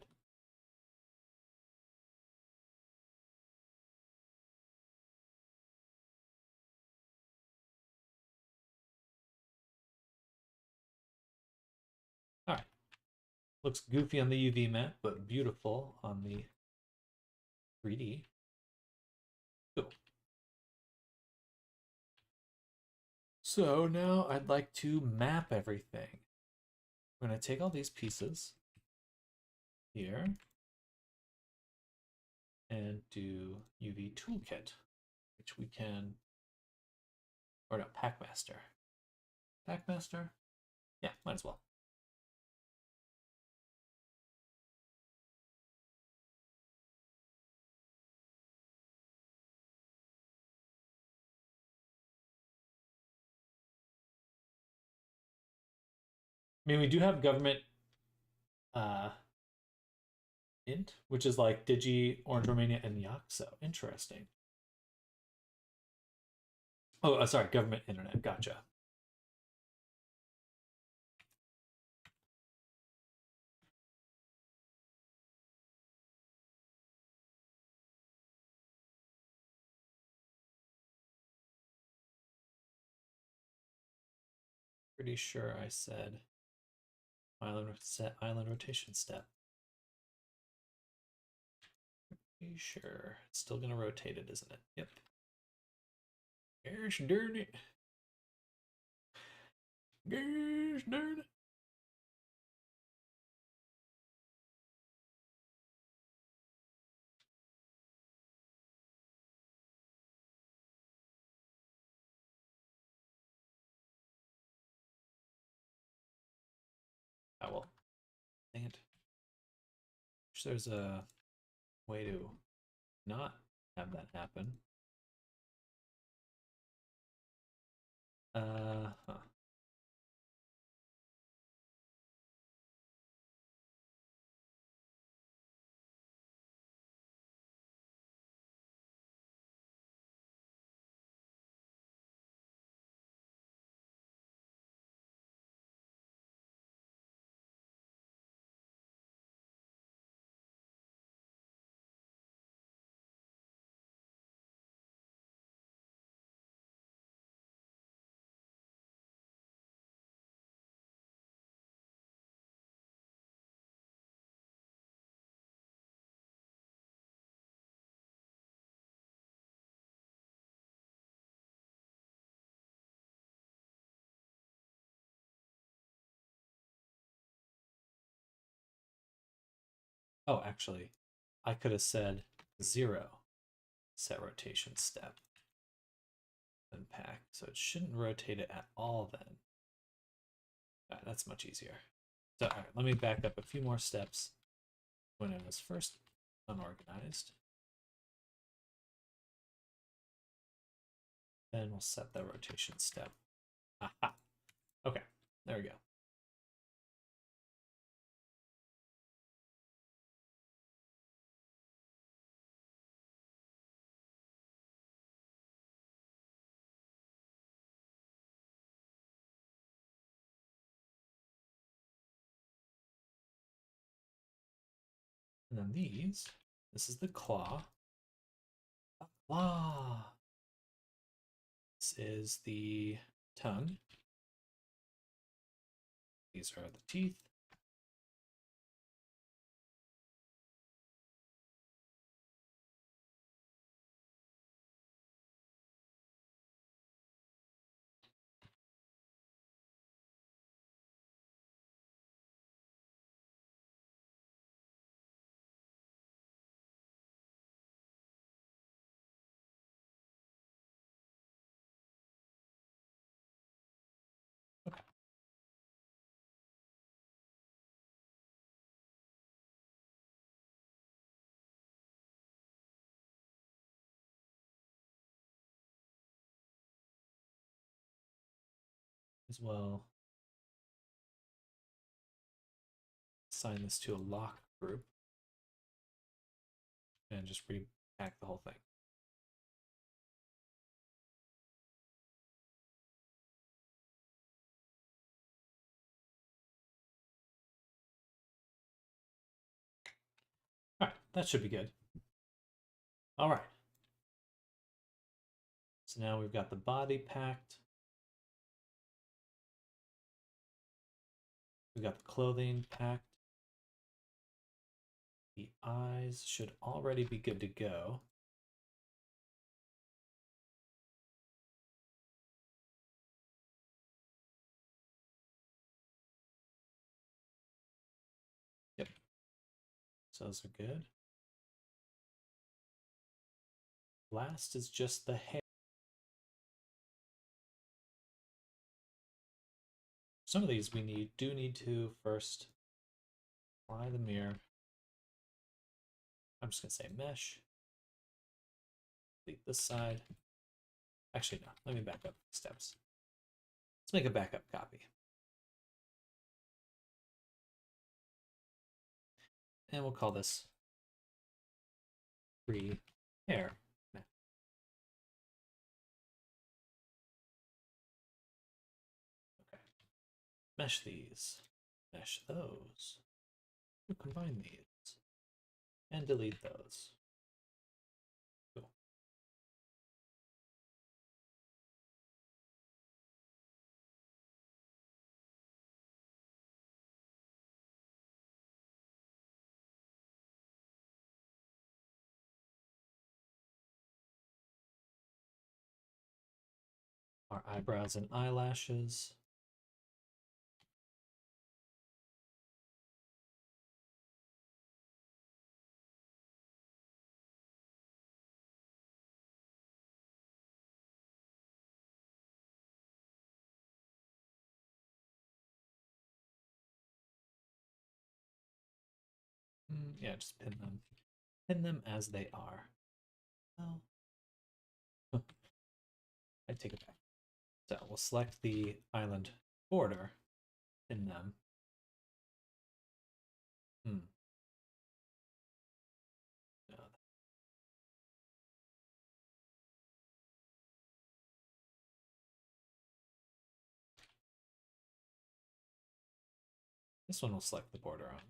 All right, looks goofy on the UV map, but beautiful on the 3D. Cool. So now I'd like to map everything. We're going to take all these pieces here and do UV toolkit, which we can, or no, Packmaster. Packmaster? Yeah, might as well. I mean, we do have government int, which is like Digi, Orange Romania, and Yaxo. Interesting. Oh, sorry, government internet. Gotcha. Pretty sure I said island rotation step. Pretty sure it's still gonna rotate it, isn't it? Yep. Gosh darn it. Gosh darn it. Oh well. Dang it. Wish there's a way to not have that happen. Huh. Oh, actually, I could have said 0 set rotation step and pack, so it shouldn't rotate it at all then. That's much easier. So, all right, let me back up a few more steps when it was first unorganized. Then we'll set the rotation step. Aha. Okay, there we go. And then this is the claw. Claw. This is the tongue. These are the teeth. Okay. As well, assign this to a lock group and just repack the whole thing. All right, that should be good. All right. So now we've got the body packed. We've got the clothing packed. The eyes should already be good to go. those are good. Last is just the hair. Some of these we do need to first apply the mirror. I'm just gonna say mesh. Delete this side. Actually, no, let me back up steps. Let's make a backup copy. And we'll call this free hair. Okay. Mesh these. Mesh those. We'll combine these. And delete those. Cool. Our eyebrows and eyelashes. Yeah, just pin them. Pin them as they are. Oh. I take it back. So we'll select the island border, pin them. No. This one will select the border on.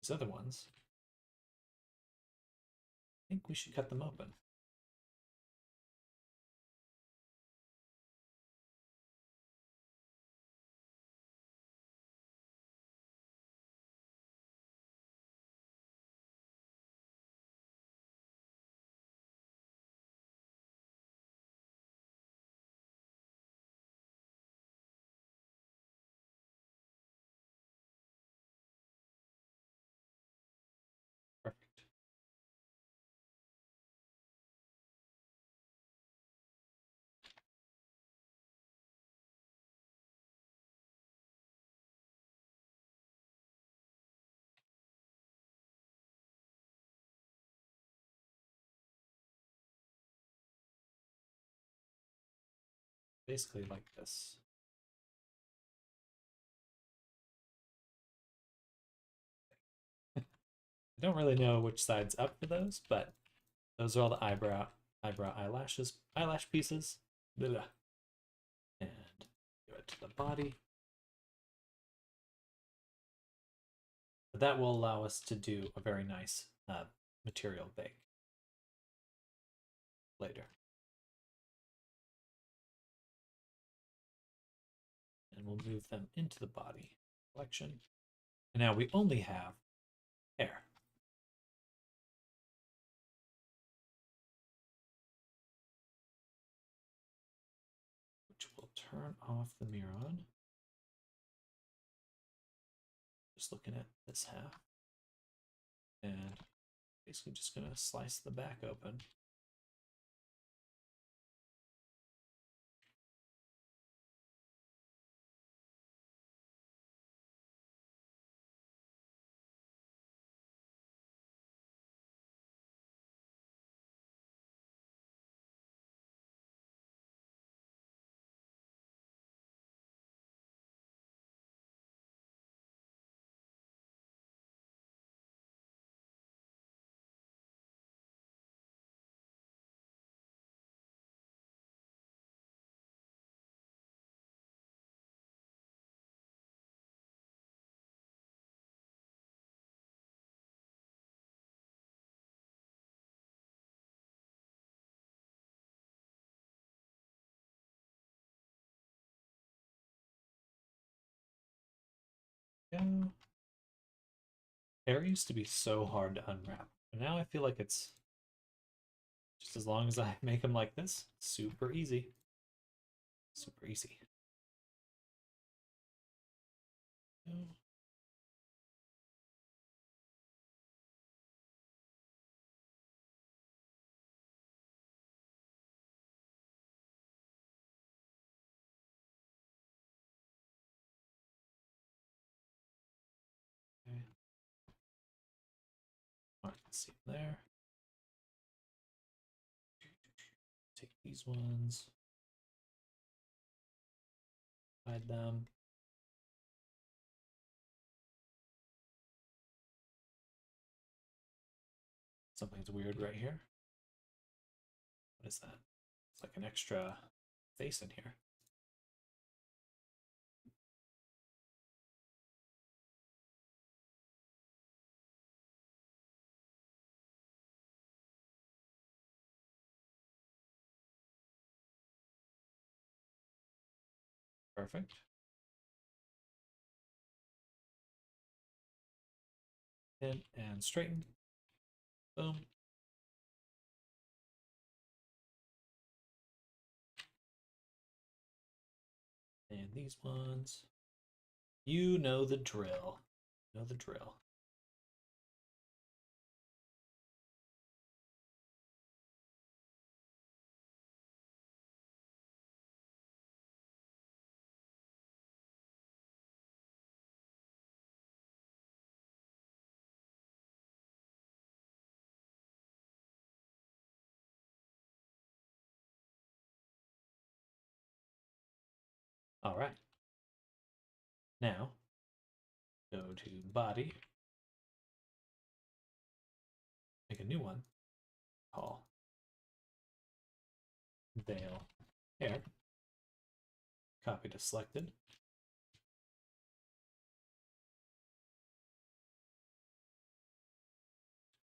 These other ones, I think we should cut them open. Perfect. Basically like this. I don't really know which side's up for those, but those are all the eyebrow eyelashes, eyelash pieces. Blah. And go it to the body. But that will allow us to do a very nice material bake later. And we'll move them into the body collection. And now we only have hair. Which will turn off the mirror on. Just looking at this half. And basically just going to slice the back open. Go. Hair used to be so hard to unwrap, but now I feel like it's Just as long as I make them like this, super easy. Super easy. Okay. Mark the seam there. Take these ones, hide them. Something's weird right here. What is that? It's like an extra face in here. Perfect. Pin and straighten. Boom. And these ones. You know the drill. Know the drill. All right. Now, go to body. Make a new one. Call Vale hair. Copy to selected.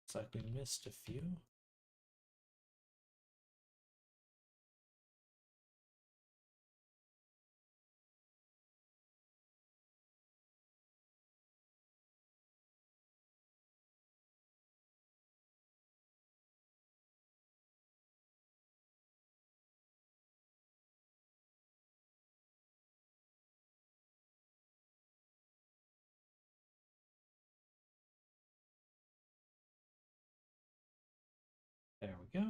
Looks like we missed a few. There we go.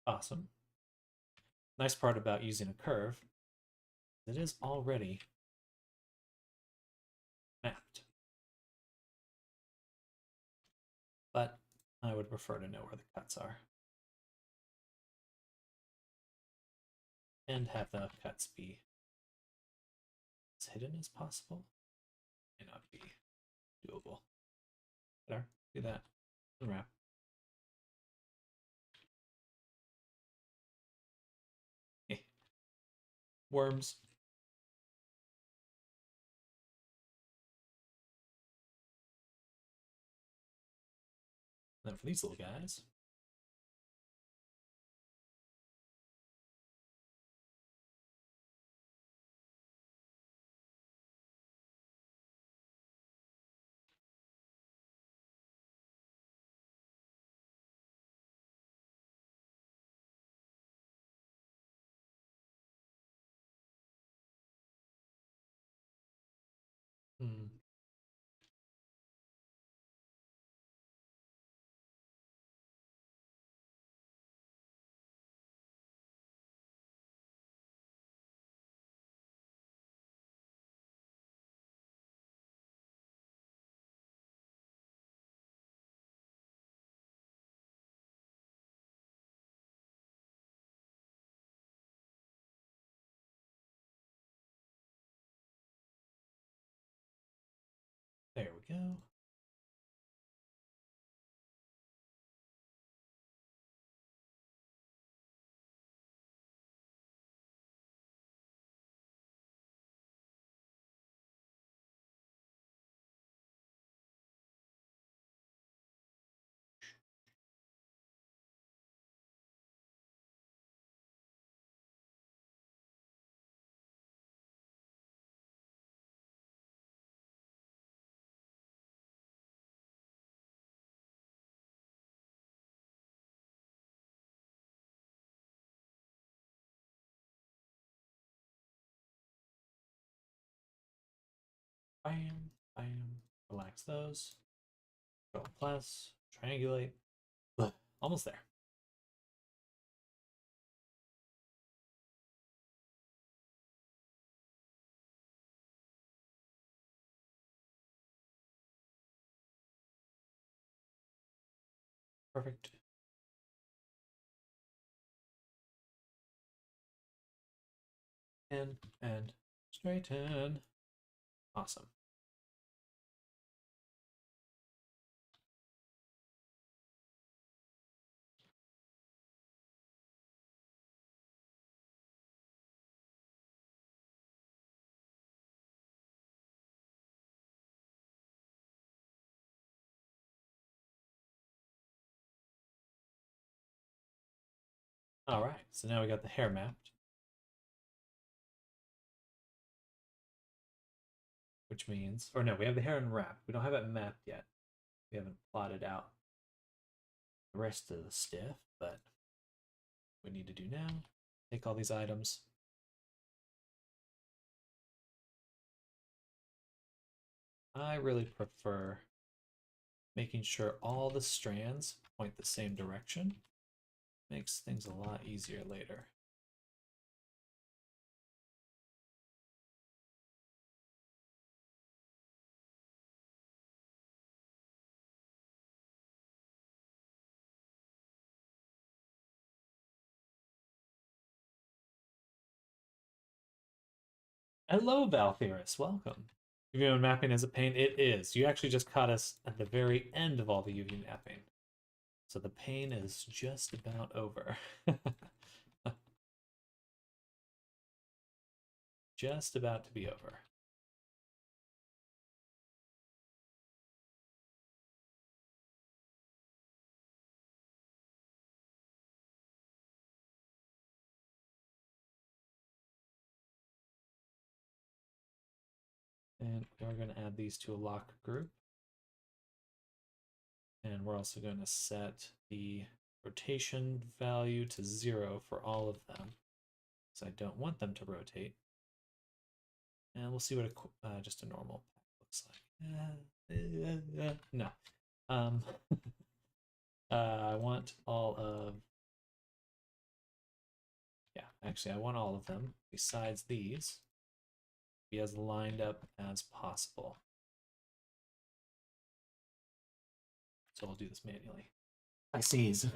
Awesome. Nice part about using a curve, it is already mapped. But I would prefer to know where the cuts are. And have the cuts be as hidden as possible. May not be doable. There, do that. Unwrap. Worms. Then for these little guys, there we go. Bam, bam. Relax those. Control plus. Triangulate. Ugh, almost there. Perfect. And straighten. Awesome. All right, so now we got the hair mapped, which means, or no, we have the hair unwrapped. We don't have it mapped yet. We haven't plotted out the rest of the stuff, but we need to do now. Take all these items. I really prefer making sure all the strands point the same direction. Makes things a lot easier later. Hello, Valtherus. Welcome. UV mapping is a pain. It is. You actually just caught us at the very end of all the UV mapping. So the pain is just about over. Just about to be over. And we are going to add these to a lock group. And we're also going to set the rotation value to 0 for all of them, because I don't want them to rotate. And we'll see what just a normal pack looks like. No. I want all of... Yeah, actually, I want all of them, besides these, be as lined up as possible. So I'll do this manually. I sneeze.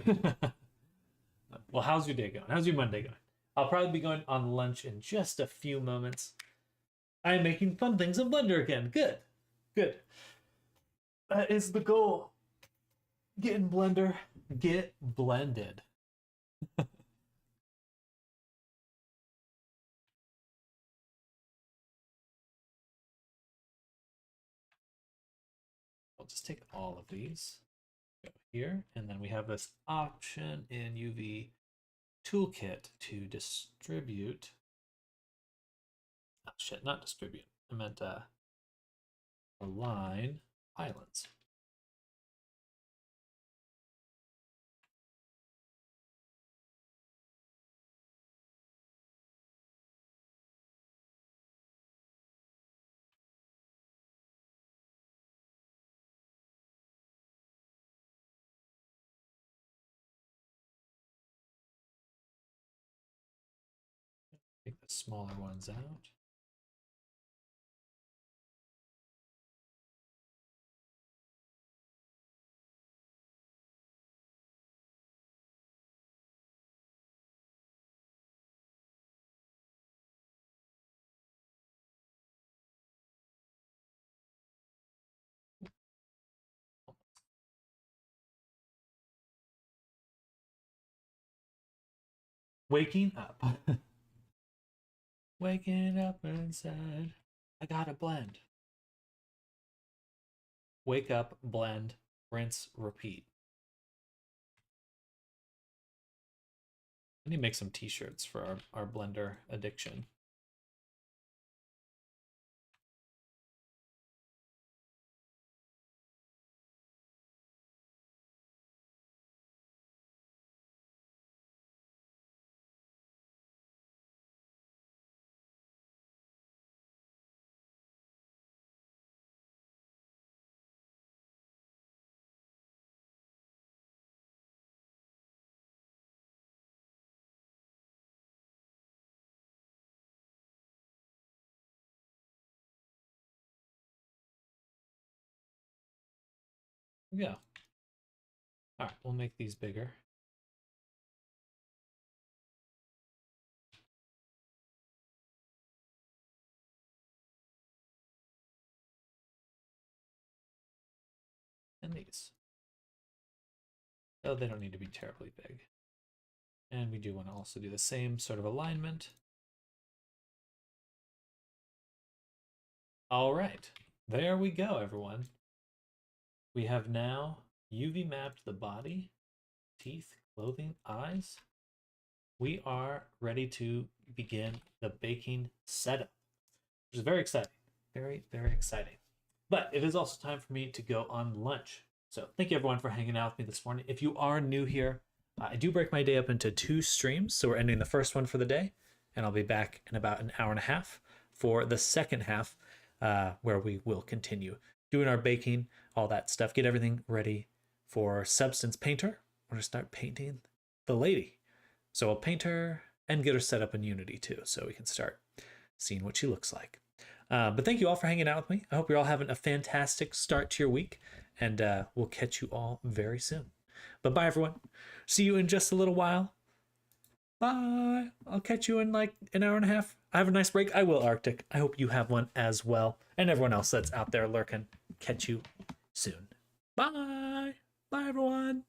Well, how's your day going? How's your Monday going? I'll probably be going on lunch in just a few moments. I am making fun things in Blender again. Good. Good. That is the goal. Get in Blender. Get blended. I'll just take all of these. Go here. And then we have this option in UV Toolkit to distribute. Oh shit, not distribute. I meant align islands. Take the smaller ones out. Waking up. Waking up inside. I gotta blend. Wake up, blend, rinse, repeat. I need to make some t-shirts for our Blender addiction. Yeah. All right, we'll make these bigger. And these. Oh, they don't need to be terribly big. And we do want to also do the same sort of alignment. All right, there we go, everyone. We have now UV mapped the body, teeth, clothing, eyes. We are ready to begin the baking setup, which is very exciting. Very, very exciting. But it is also time for me to go on lunch. So thank you everyone for hanging out with me this morning. If you are new here, I do break my day up into 2 streams. So we're ending the first one for the day, and I'll be back in about an hour and a half for the second half, where we will continue doing our baking, all that stuff, get everything ready for Substance Painter. We're gonna start painting the lady. So I'll paint her and get her set up in Unity too, so we can start seeing what she looks like. But thank you all for hanging out with me. I hope you're all having a fantastic start to your week, and we'll catch you all very soon. But bye, everyone. See you in just a little while. Bye. I'll catch you in like an hour and a half. I have a nice break. I will, Arctic. I hope you have one as well. And everyone else that's out there lurking, catch you soon. Bye. Bye, everyone.